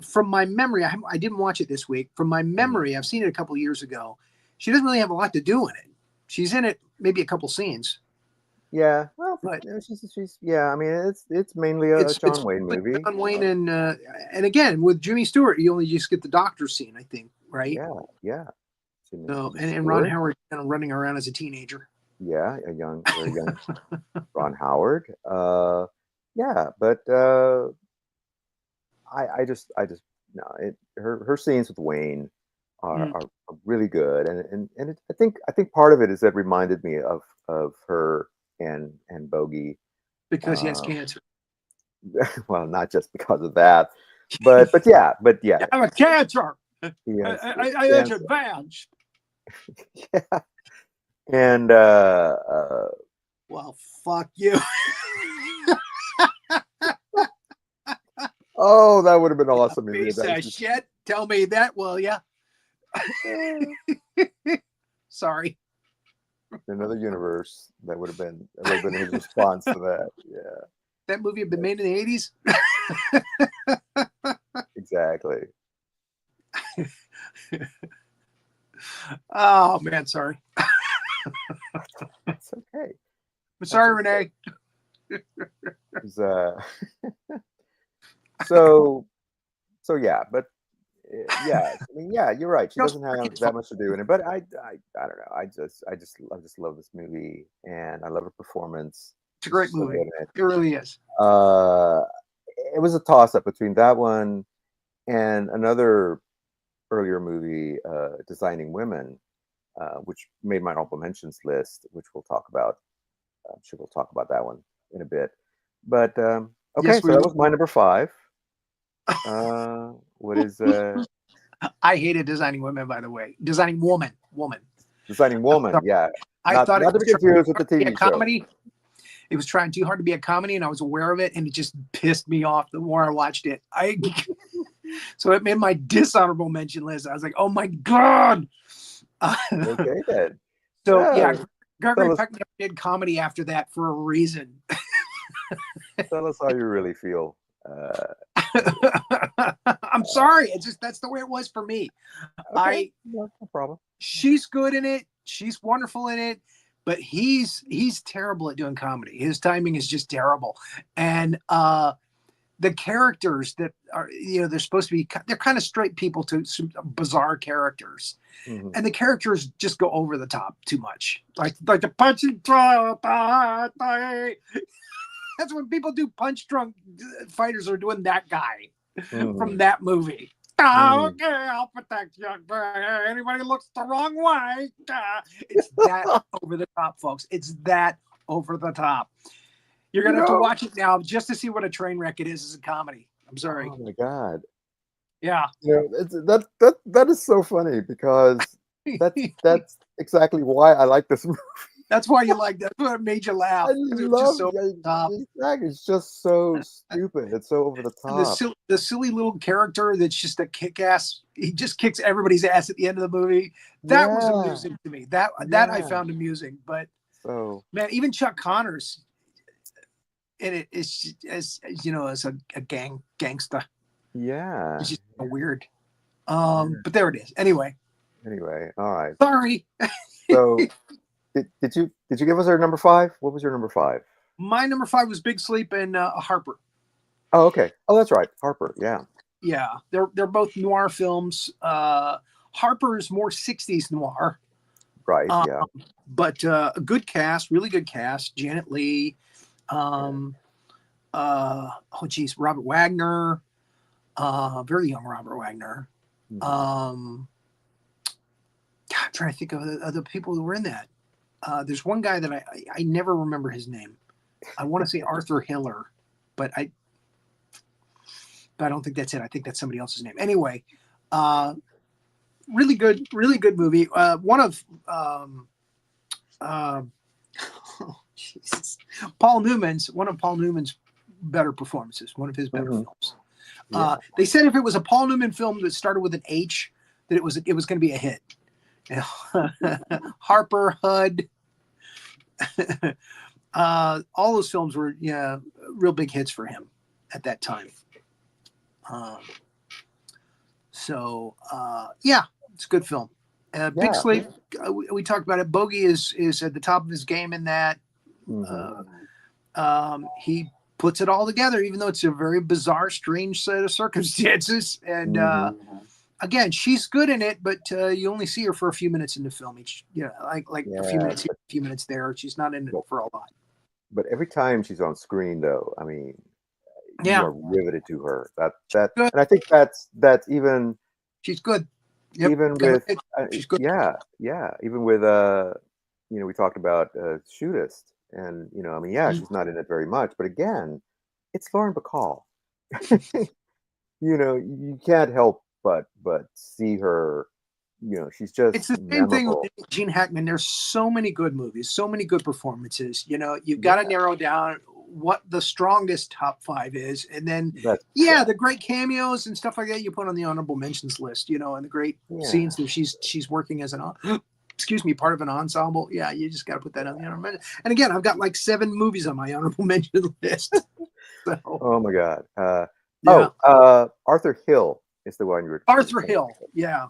from my memory, I didn't watch it this week. From my memory, I've seen it a couple years ago. She doesn't really have a lot to do in it. She's in it maybe a couple scenes. Yeah, well, but she's yeah. I mean, it's mainly a John Wayne movie. John Wayne and again with Jimmy Stewart, you only just get the doctor scene, I think, right? Yeah. So and Ron Howard kind of running around as a teenager. Yeah, very young Ron Howard. Yeah, but I just no, her scenes with Wayne Mm, are really good, I think part of it is it reminded me of her and Bogey. because he has Uh, cancer. well, not just because of that, but yeah, I have a cancer. he has I he it's has advanced. yeah, and Well, fuck you. oh, that would have been awesome if he had Piece that. of shit. Tell me that, will ya? Sorry. Another universe that would have been his response to that. Yeah, That movie had been made in the 80s. exactly. Oh man, sorry. It's okay. I'm sorry, Okay. Renee. It's, so yeah, but yeah, I mean, yeah, you're right. She Just doesn't have freaking fun. that much to do in it, but I don't know. I just love this movie, and I love her performance. It's a She's great so good movie. in it. It really is. Uh, it was a toss up between that one and another earlier movie, Designing Women, which made my honorable mentions list, which we'll talk about. I'm sure we'll talk about that one in a bit. But okay, Yes, so we that will. was my number five. What is I hated Designing Women, by the way. Designing Woman. Designing I'm Woman? sorry. Yeah, I thought it not to was be trying confused with to the be a TV show. comedy. It was trying too hard to be a comedy, and I was aware of it, and it just pissed me off the more I watched it. So it made my dishonorable mention list. I was like, oh my god. Okay, then. So yeah, Yeah, Gregory tell us Peck never did comedy after that for a reason. tell us how you really feel. I'm sorry. It's just that's the way it was for me. Okay, no problem. She's good in it. She's wonderful in it, but he's terrible at doing comedy. His timing is just terrible. And the characters that are, they're supposed to be, they're kind of straight people to some bizarre characters. Mhm. And the characters just go over the top too much. Like the punching drunk. That's when people do punch drunk fighters are doing that guy from Mhm. that movie. Mhm. Okay, I'll protect you. Anybody looks the wrong way. It's that over the top, folks. It's that over the top. You're You gonna have to know, watch it now just to see what a train wreck it is as a comedy. I'm sorry. oh my God. Yeah. You know, that is so funny because that's exactly why I like this movie. That's why you like that. That's what made you I laugh because it was just love so yeah, top. exactly. It's just so stupid. It's so over the And top. the silly little character that's just a kick ass. He just kicks everybody's ass at the end of the movie. That was Yeah, amusing to me. That I yeah. found amusing. But So man, even Chuck Connors in it is as as a gangster. yeah, It's just so weird. yeah. But there it is. Anyway, Anyway, all right. sorry. So did you give us our number five? What was your number five? My number 5 was Big Sleep and Harper. Oh, okay. Oh, that's right. Harper. Yeah. Yeah, they're both noir films. Harper's more 60s noir, Right. Yeah. but a good cast, really good cast. Janet Leigh, Yeah. oh geez, Robert Wagner, very young Robert Wagner. Mhm. God, I'm trying to think of the people who were in that. There's one guy that I never remember his name. I want to say Arthur Hiller, but I don't think that's it. I think that's somebody else's name. Anyway, really good movie. One of oh, Jesus, one of Paul Newman's better performances. One of his better Mhm. films. Yeah. They said if it was a Paul Newman film that started with an H, that it was going to be a hit. Harper, Hud, all those films were real big hits for him at that time. Yeah, it's a good film. Big Yeah. Sleep, we talked about it. Bogey is at the top of his game in that. Mhm. He puts it all together, even though it's a very bizarre, strange set of circumstances. And Mhm. again, she's good in it, but you only see her for a few minutes in the film each. Like a few minutes here, a few minutes there. She's not in it for a lot. But every time she's on screen, though, I mean, Yeah, you are riveted to her. That, good. and I think that's even She's good. Yep. even with she's good. yeah, even with we talked about Shootist, and I mean, yeah, she's not in it very much, but again, it's Lauren Bacall. You can't help but see her. She's just It's the same memorable. thing with Gene Hackman. There's so many good movies, so many good performances. You've got to narrow down what the strongest top 5 is, and then the great cameos and stuff like that you put on the honorable mentions list. And the great scenes that she's working as an part of an ensemble. Yeah, you just got to put that on the honorable mention. And again, I've got like 7 movies on my honorable mention list. So, oh my God. Arthur Hill is the one you were. Arthur Hill. Yeah.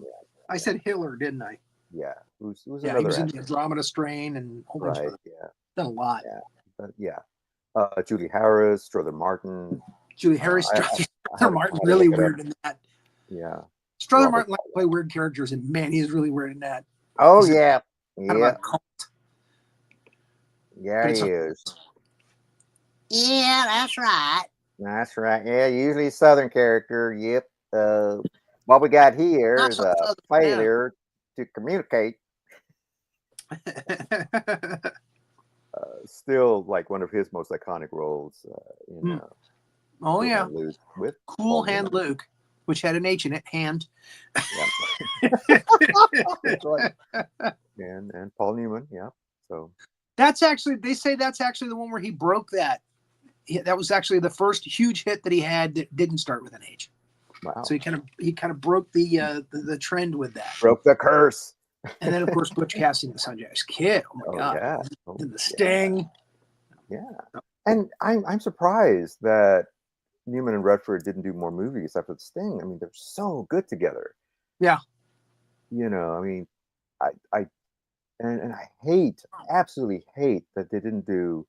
I said Hiller, didn't I? Yeah. Who's he another was actor. in the Andromeda Strain and a whole bunch of other. Yeah. Done a lot. Yeah. Julie Harris, Strother Martin. Julie Harris, Strother Martin, really weird in that. Yeah. Strother Martin likes to play weird characters, and man, he's really weird in that. Oh, he's yeah. Cult. Yeah, he is. Yeah, that's right. That's right. Yeah, usually Southern character. Yep. What we got here is a failure to communicate. Still, like one of his most iconic roles. Oh yeah, with Cool Hand Luke, which had an H in it. Hand. That's right. And Paul Newman. Yeah. So they say that's actually the one where he broke that. That was actually the first huge hit that he had that didn't start with an H. Wow. So he kind of broke the trend with that. Broke the curse. And then of course Butch Cassidy and the Sundance Kid. Oh my God. Yeah. And the Sting. Yeah. And I'm surprised that Newman and Redford didn't do more movies after the Sting. I mean, they're so good together. Yeah. I mean, I absolutely hate that they didn't do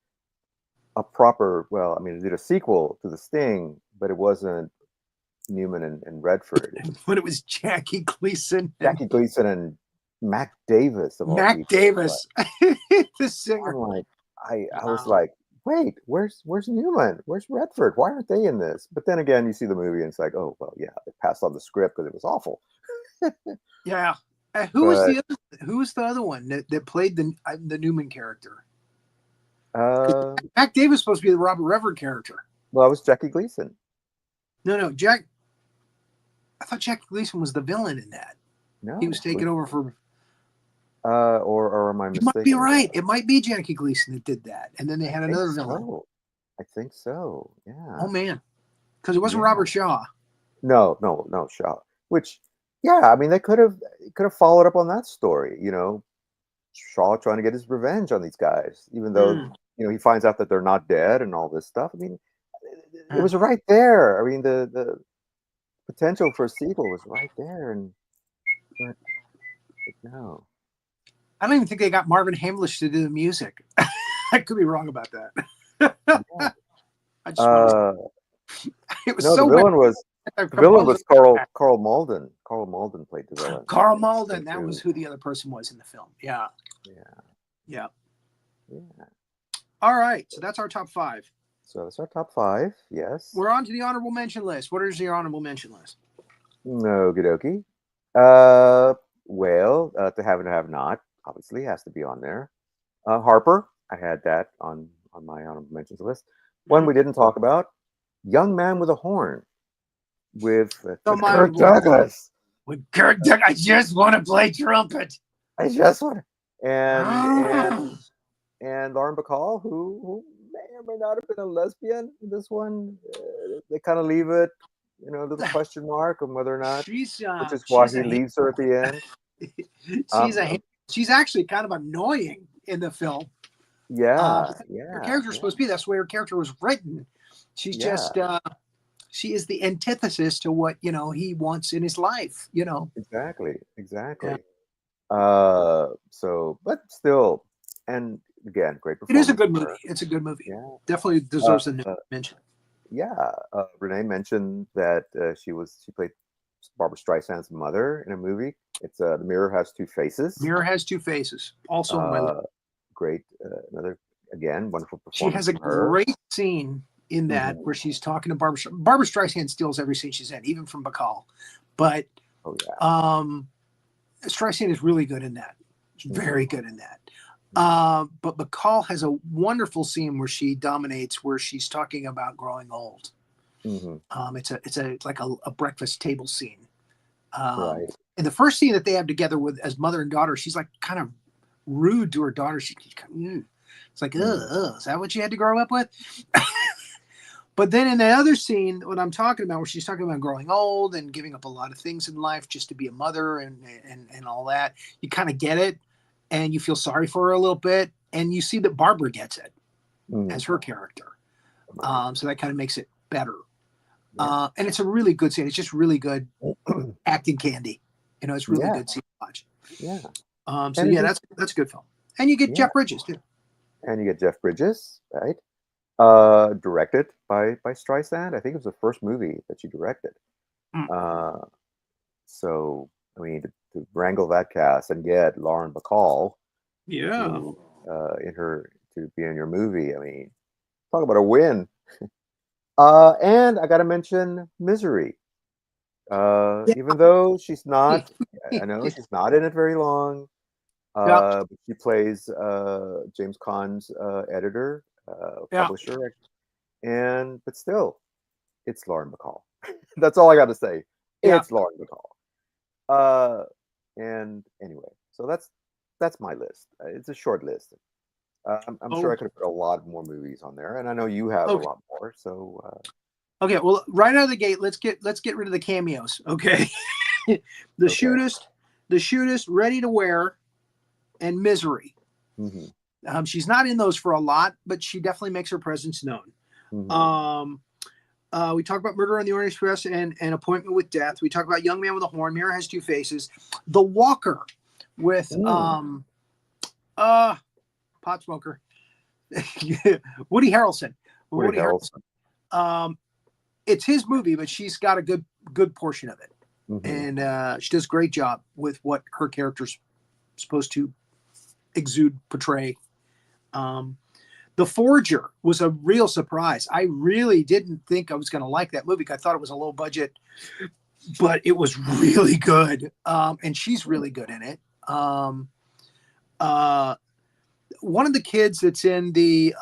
a proper, well, I mean, they did a sequel to the Sting, but it wasn't Newman and Redford. But it was Jackie Gleason. And Mac Davis of all Mac people. Davis, the singer. I'm like, I was like, wait, where's Newman? Where's Redford? Why aren't they in this? But then again, you see the movie and it's like, oh well, yeah, they passed on the script because it was awful. Yeah. Who was the other one that played the Newman character? Mac Davis was supposed to be the Robert Redford character. Well, it was Jackie Gleason. No, I thought Jackie Gleason was the villain in that. No, he was taking over for. Or am I mistaken? You might be right. It might be Jackie Gleason that did that, and then they had another villain. I think so. Yeah. Oh man, because it wasn't Robert Shaw. No, Shaw. Which, yeah, I mean, they could have followed up on that story. Shaw trying to get his revenge on these guys, even though he finds out that they're not dead and all this stuff. I mean, it was right there. I mean, the potential for a sequel was right there, but no. I don't even think they got Marvin Hamlish to do the music. I could be wrong about that. I just it was so. The villain was Carl Malden. Carl Malden played the villain. Carl Malden. That was who the other person was in the film. Yeah. All right. So that's our top 5. So that's our top 5. Yes. We're on to the honorable mention list. What is your honorable mention list? Okie dokie. Well, To Have and Have Not obviously has to be on there. Harper, I had that on my honorable mentions list. One we didn't talk about, Young Man with a Horn, with Kirk Douglas. With Kirk Douglas, I just want to play trumpet. I just want to. And Lauren Bacall, who may or may not have been a lesbian in this one. They kind of leave it, a little question mark on whether or not. Which is why he leaves her at the end. She's actually kind of annoying in the film. Yeah. Her character's supposed to be. That's the way her character was written. She's just she is the antithesis to what he wants in his life. Exactly. Yeah. So, but still, and again, great performance. It is a good movie. It's a good movie. Yeah. Definitely deserves a mention. Yeah. Renee mentioned that she played Barbara Streisand's mother in a movie. It's The Mirror Has Two Faces. Mirror Has Two Faces. Also on my list. Great, another again wonderful She performance. has a from her. great scene in that where she's talking to Barbara. Barbara Streisand steals every scene she's in, even from Bacall. But Streisand is really good in that. She's very good in that. But Bacall has a wonderful scene where she dominates, where she's talking about growing old. It's like a breakfast table scene. Right. And the first scene that they have together with as mother and daughter, she's like kind of rude to her daughter. It's like, is that what you had to grow up with? But then in the other scene, what I'm talking about, where she's talking about growing old and giving up a lot of things in life just to be a mother and all that, you kind of get it, and you feel sorry for her a little bit, and you see that Barbara gets it as her character. So that kind of makes it better. And it's a really good scene. It's just really good acting candy. It's really good scene to watch. Yeah. That's a good film. And you get Jeff Bridges too. And you get Jeff Bridges, right? Directed by Streisand. I think it was the first movie that she directed. So I mean, to wrangle that cast and get Lauren Bacall, to be in your movie. I mean, talk about a win. And I got to mention Misery. Even though she's not, I know she's not in it very long. But she plays James Caan's editor, publisher, but still, it's Lauren Bacall. That's all I got to say. It's Lauren Bacall. And anyway, so that's my list. It's a short list. I'm sure I could have put a lot more movies on there, and I know you have a lot more. So okay, well, right out of the gate, let's get rid of the cameos. Okay, the shootist, Ready to Wear, and Misery. She's not in those for a lot, but she definitely makes her presence known. We talk about Murder on the Orient Express and Appointment with Death. We talk about Young Man with a Horn, Mirror Has Two Faces, The Walker with pot smoker, Woody Harrelson. Woody Harrelson. It's his movie, but she's got a good portion of it, and she does a great job with what her character's supposed to portray. The Forger was a real surprise. I really didn't think I was going to like that movie. I thought it was a low budget, but it was really good. And she's really good in it. One of the kids that's in the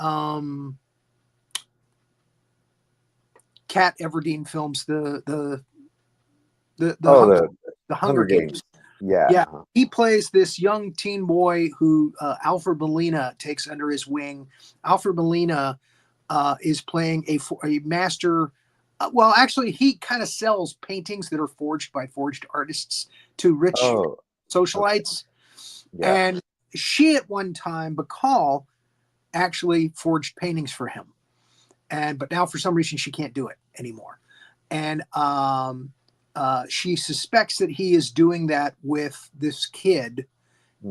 Kat Everdeen films, the Hunger Games. Yeah. He plays this young teen boy who Alfred Molina takes under his wing. Alfred Molina is playing a master. Well, actually, he kind of sells paintings that are forged by forged artists to rich socialites. And she, at one time, Bacall, actually forged paintings for him. But now, for some reason, she can't do it anymore. And she suspects that he is doing that with this kid,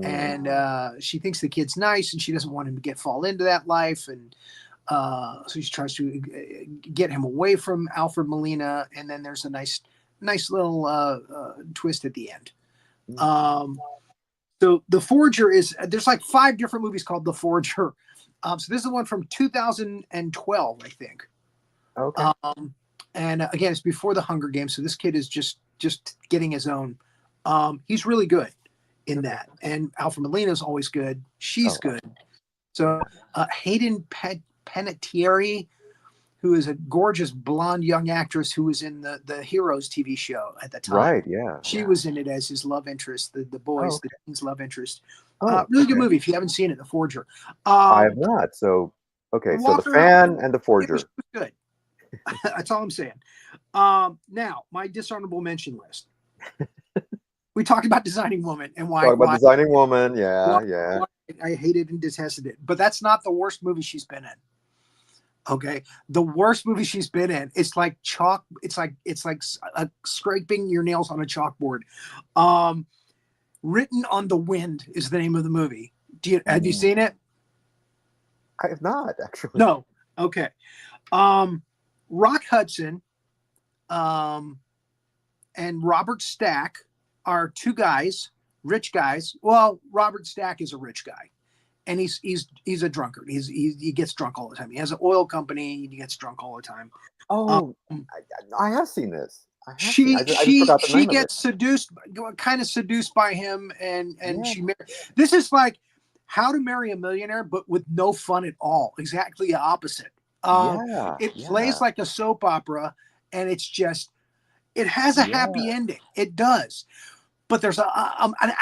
and she thinks the kid's nice, and she doesn't want him to fall into that life, and so she tries to get him away from Alfred Molina. And then there's a nice little twist at the end. So The Forger there's like 5 different movies called The Forger. So this is the one from 2012, I think. Okay. And again, it's before the Hunger Games, so this kid is just getting his own. He's really good in that, and Alfred Molina is always good. She's good. So Hayden Panettiere, who is a gorgeous blonde young actress who was in the Heroes TV show at the time. Right. Yeah. She was in it as his love interest, the boys, the king's love interest. Really good movie if you haven't seen it, The Forger. I have not. So okay, so The Fan and The Forger. It was good. That's all I'm saying. Now, my dishonorable mention list. We talked about Designing Woman and why. Designing Woman, why I hated and detested it, but that's not the worst movie she's been in. Okay, the worst movie she's been in. It's like chalk. It's like scraping your nails on a chalkboard. Written on the Wind is the name of the movie. Have you seen it? I have not, actually. No. Okay. Rock Hudson and Robert Stack are two guys, rich guys. Well, Robert Stack is a rich guy, and he's a drunkard. He gets drunk all the time. He has an oil company. He gets drunk all the time. Oh, I have seen this. I have seen. She I just forgot the she name of it. gets kind of seduced by him, and Yeah. she this is like How to Marry a Millionaire, but with no fun at all. Exactly the opposite. Yeah, It yeah, plays like a soap opera, and it's just it has a yeah, happy ending. It does, but there's an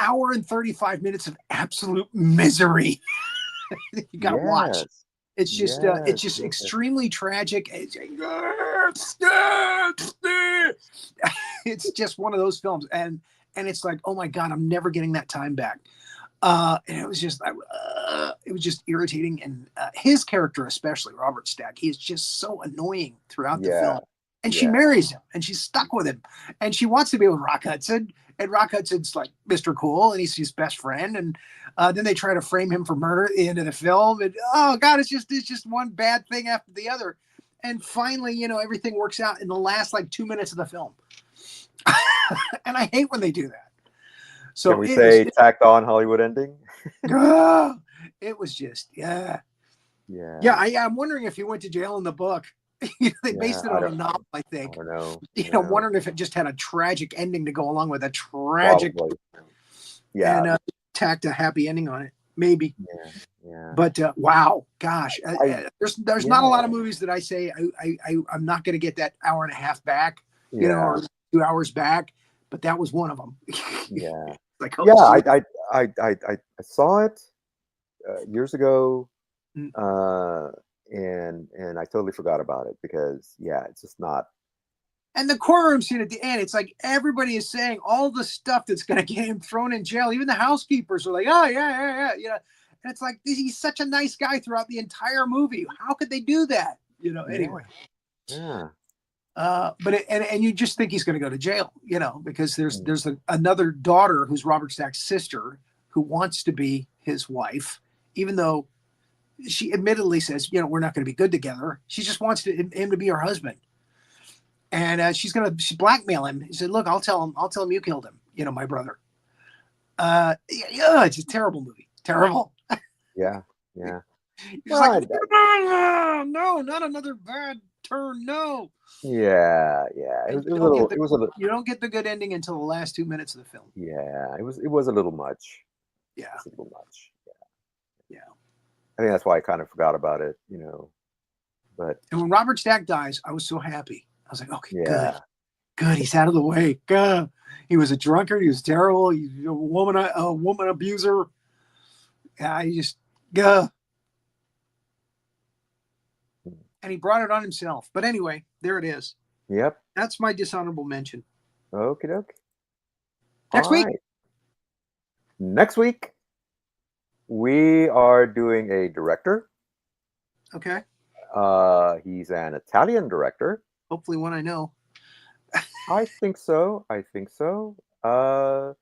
hour and 35 minutes of absolute misery. You got to watch. yes, It's just yes, yes. extremely tragic. It's just one of those films, and it's like, oh my god, I'm never getting that time back. And it was just irritating, and his character, especially Robert Stack, he is just so annoying throughout the Yeah, film. And she yeah, marries him, and she's stuck with him, and she wants to be with Rock Hudson, and Rock Hudson's like Mr. Cool, and he's his best friend, and then they try to frame him for murder at the end of the film, and oh god, it's just one bad thing after the other, and finally, everything works out in the last like 2 minutes of the film, and I hate when they do that. So can we say tacked on Hollywood ending? it was just yeah. Yeah, I'm wondering if he went to jail in the book. They based it on a novel, I think. I don't know. I'm wondering if it just had a tragic ending to go along with a tragic, Probably. Yeah, and tacked a happy ending on it, maybe. yeah. But wow, gosh, there's not a lot of movies that I say I'm not going to get that hour and a half back, or 2 hours back. But that was one of them. Yeah. Like, I saw it years ago, Mm. and I totally forgot about it because it's just not. And the courtroom scene at the end, it's like everybody is saying all the stuff that's going to get him thrown in jail. Even the housekeepers are like, oh yeah. And it's like, he's such a nice guy throughout the entire movie. How could they do that? Anyway. Yeah. But you just think he's going to go to jail, because there's another daughter who's Robert Stack's sister who wants to be his wife, even though she admittedly says, we're not going to be good together. She just wants him to be her husband, and she's blackmail him. He said, "Look, I'll tell him you killed him, my brother." It's a terrible movie. Terrible. Yeah. He's like, no, not another bad turn. No. Yeah. It was a little. You don't get the good ending until the last 2 minutes of the film. Yeah, it was a little much. Yeah. It's a little much. Yeah. I think that's why I kind of forgot about it, But and when Robert Stack dies, I was so happy. I was like, okay, good. He's out of the way. Good. He was a drunkard. He was terrible. He's a woman abuser. Yeah, he just good. And he brought it on himself. But anyway, there it is. Yep. That's my dishonorable mention. Okie doke. Next week. Next week, we are doing a director. Okay. He's an Italian director. Hopefully one I know. I think so. A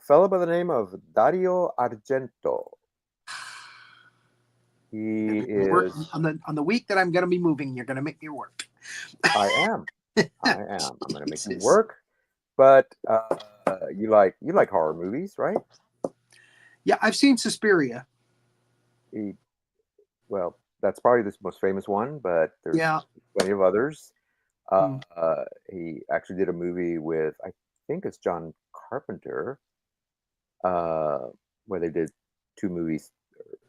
fellow by the name of Dario Argento. He is on the week that I'm going to be moving. You're going to make me work. I am. I'm going to make you work. But you like horror movies, right? Yeah, I've seen Suspiria. Well, that's probably the most famous one, but there's plenty of others. He actually did a movie with, I think it's John Carpenter, where they did 2 movies.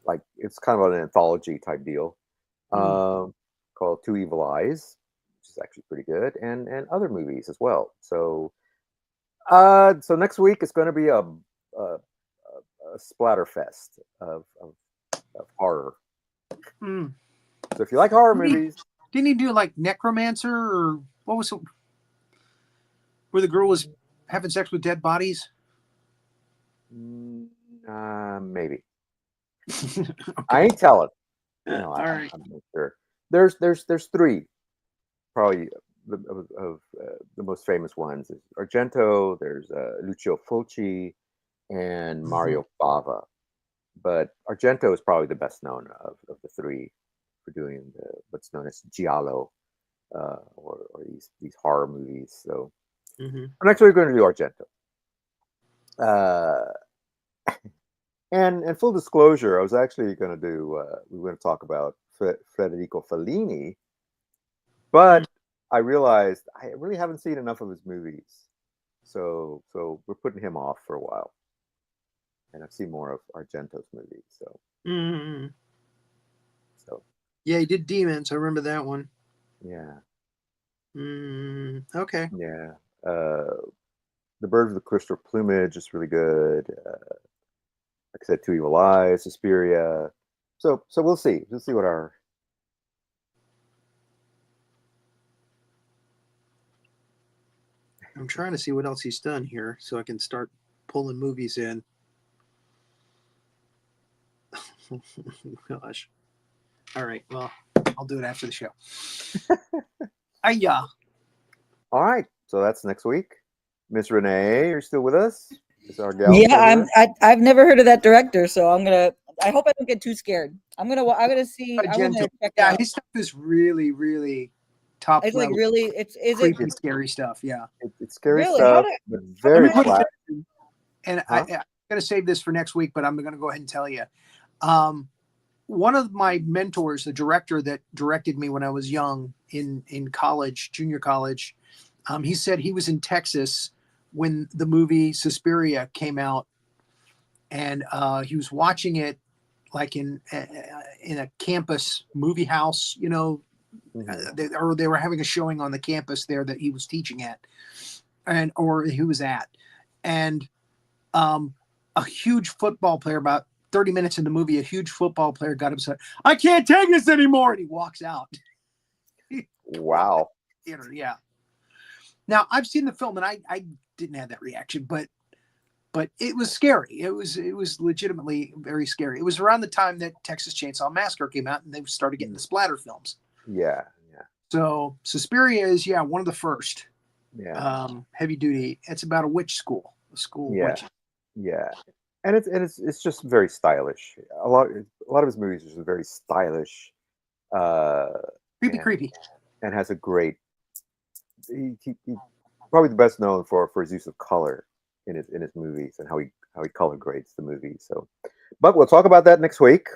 Like, it's kind of an anthology type deal, called Two Evil Eyes, which is actually pretty good, and other movies as well. So next week it's going to be a splatter fest of horror. So if you like horror movies, didn't he do like Necromancer, or what was it, where the girl was having sex with dead bodies? Maybe. Okay. I ain't telling. No, All right. I'm not sure. There's 3 probably of the most famous ones. There's Argento, there's Lucio Fulci, and Mario Bava. But Argento is probably the best known of the 3 for doing what's known as giallo, or these horror movies. So Mm-hmm. I'm actually going to do Argento. And full disclosure, I was actually going to do. We were going to talk about Federico Fellini, but I realized I really haven't seen enough of his movies, so we're putting him off for a while. And I've seen more of Argento's movies, so. Mm-hmm. So. Yeah, he did Demons. I remember that one. Yeah. Okay. Yeah. The Birds of the Crystal Plumage is really good. Like I said, Two Evil Eyes, Suspiria. So we'll see. We'll see what our. I'm trying to see what else he's done here so I can start pulling movies in. Gosh. All right. Well, I'll do it after the show. Yeah. All right. So that's next week. Miss Renee, you're still with us? Is our gal Yeah, I've never heard of that director, so I hope I don't get too scared. I'm gonna see. I want to check Yeah, out. his stuff is really, really top It's level. like really. Is creepy, it scary stuff? Yeah. It's scary really? stuff, but very Let me flat. And Huh? I'm going to save this for next week, but I'm going to go ahead and tell you. One of my mentors, the director that directed me when I was young in college, junior college, he said he was in Texas when the movie Suspiria came out, and he was watching it like in a campus movie house, you know, or they were having a showing on the campus there that he was teaching at, or he was at, and a huge football player, about 30 minutes in the movie, a huge football player got upset. I can't take this anymore. And he walks out. Wow. Theater, yeah. Now I've seen the film and I didn't have that reaction, but it was scary. It was legitimately very scary. It was around the time that Texas Chainsaw Massacre came out and they started getting the splatter films. Yeah. So Suspiria is one of the first. Yeah. Heavy duty. It's about a witch school. Yeah. Witch. Yeah. And it's just very stylish. A lot of his movies are just very stylish. Creepy. And has a great. He probably the best known for his use of color in his movies and how he color grades the movies. So, but we'll talk about that next week.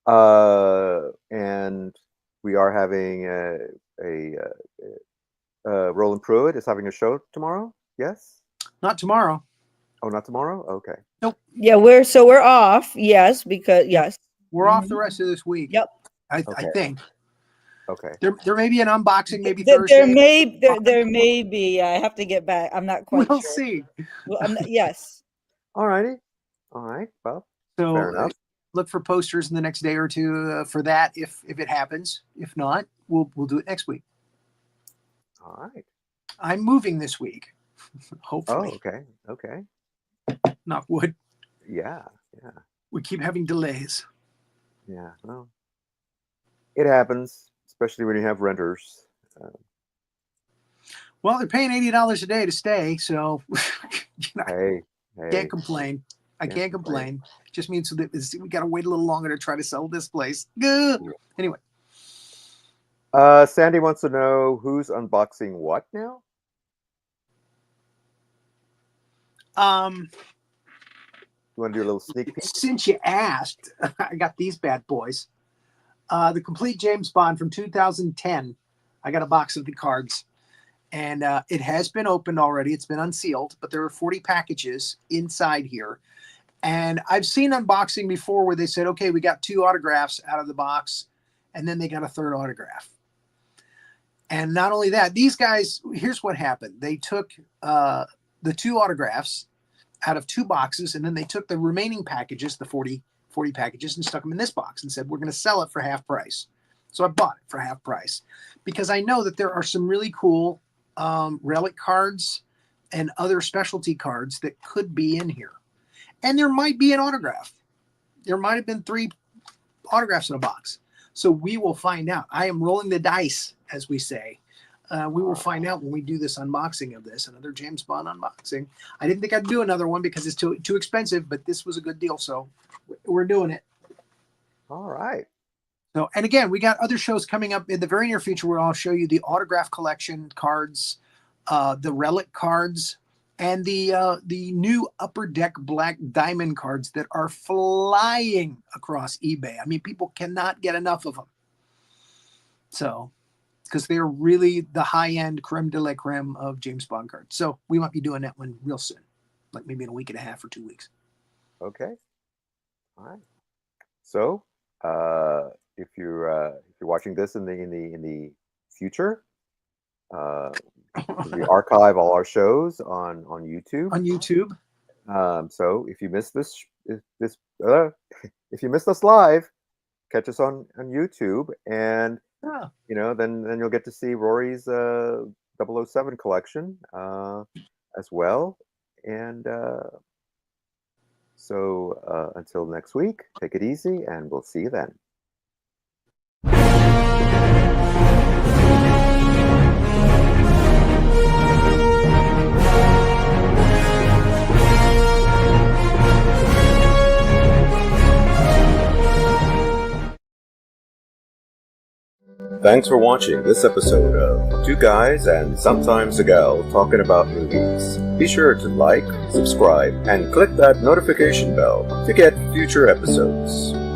And we are having Roland Pruitt is having a show tomorrow. Yes. Not tomorrow. Oh, not tomorrow. Okay. Nope. Yeah, we're off. Yes, because yes, we're off the rest of this week. Yep. I think. Okay. There may be an unboxing, maybe Thursday. Thursday. There may be. I have to get back. I'm not quite. We'll sure. see. Well, yes. All righty. All right. Well, so fair enough. Look for posters in the next day or two for that if it happens. If not, we'll do it next week. All right. I'm moving this week. Hopefully. Oh, okay. Knock wood. Yeah. We keep having delays. Yeah. Well, it happens, especially when you have renters. Well, they're paying $80 a day to stay, so Hey. Can't complain. I can't complain. It just means that we got to wait a little longer to try to sell this place. Anyway. Sandy wants to know who's unboxing what now? You want to do a little sneak peek? Since you asked, I got these bad boys. The complete James Bond from 2010. I got a box of the cards. And it has been opened already. It's been unsealed, but there are 40 packages inside here. And I've seen unboxing before where they said, okay, we got 2 autographs out of the box, and then they got a 3rd autograph. And not only that, these guys, here's what happened. They took the 2 autographs out of 2 boxes, and then they took the remaining packages, the 40 packages, and stuck them in this box and said, we're going to sell it for half price. So I bought it for half price because I know that there are some really cool relic cards and other specialty cards that could be in here. And there might be an autograph. There might have been 3 autographs in a box. So we will find out. I am rolling the dice, as we say. We will find out when we do this unboxing of this, another James Bond unboxing. I didn't think I'd do another one because it's too expensive, but this was a good deal. So we're doing it. All right. So, and again, we got other shows coming up in the very near future where I'll show you the autograph collection cards the relic cards, and the new Upper Deck Black Diamond cards that are flying across eBay. I mean, people cannot get enough of them. So, because they're really the high-end creme de la creme of James Bond cards. So we might be doing that one real soon, like maybe in a week and a half or 2 weeks. Okay. All right. So, if you're watching this in the future, we archive all our shows on YouTube. On YouTube. So if you missed if you missed us live, catch us on YouTube, and then you'll get to see Rory's 007 collection as well. And so until next week, take it easy, and we'll see you then. Thanks for watching this episode of Two Guys and Sometimes a Gal Talking About Movies. Be sure to like, subscribe, and click that notification bell to get future episodes.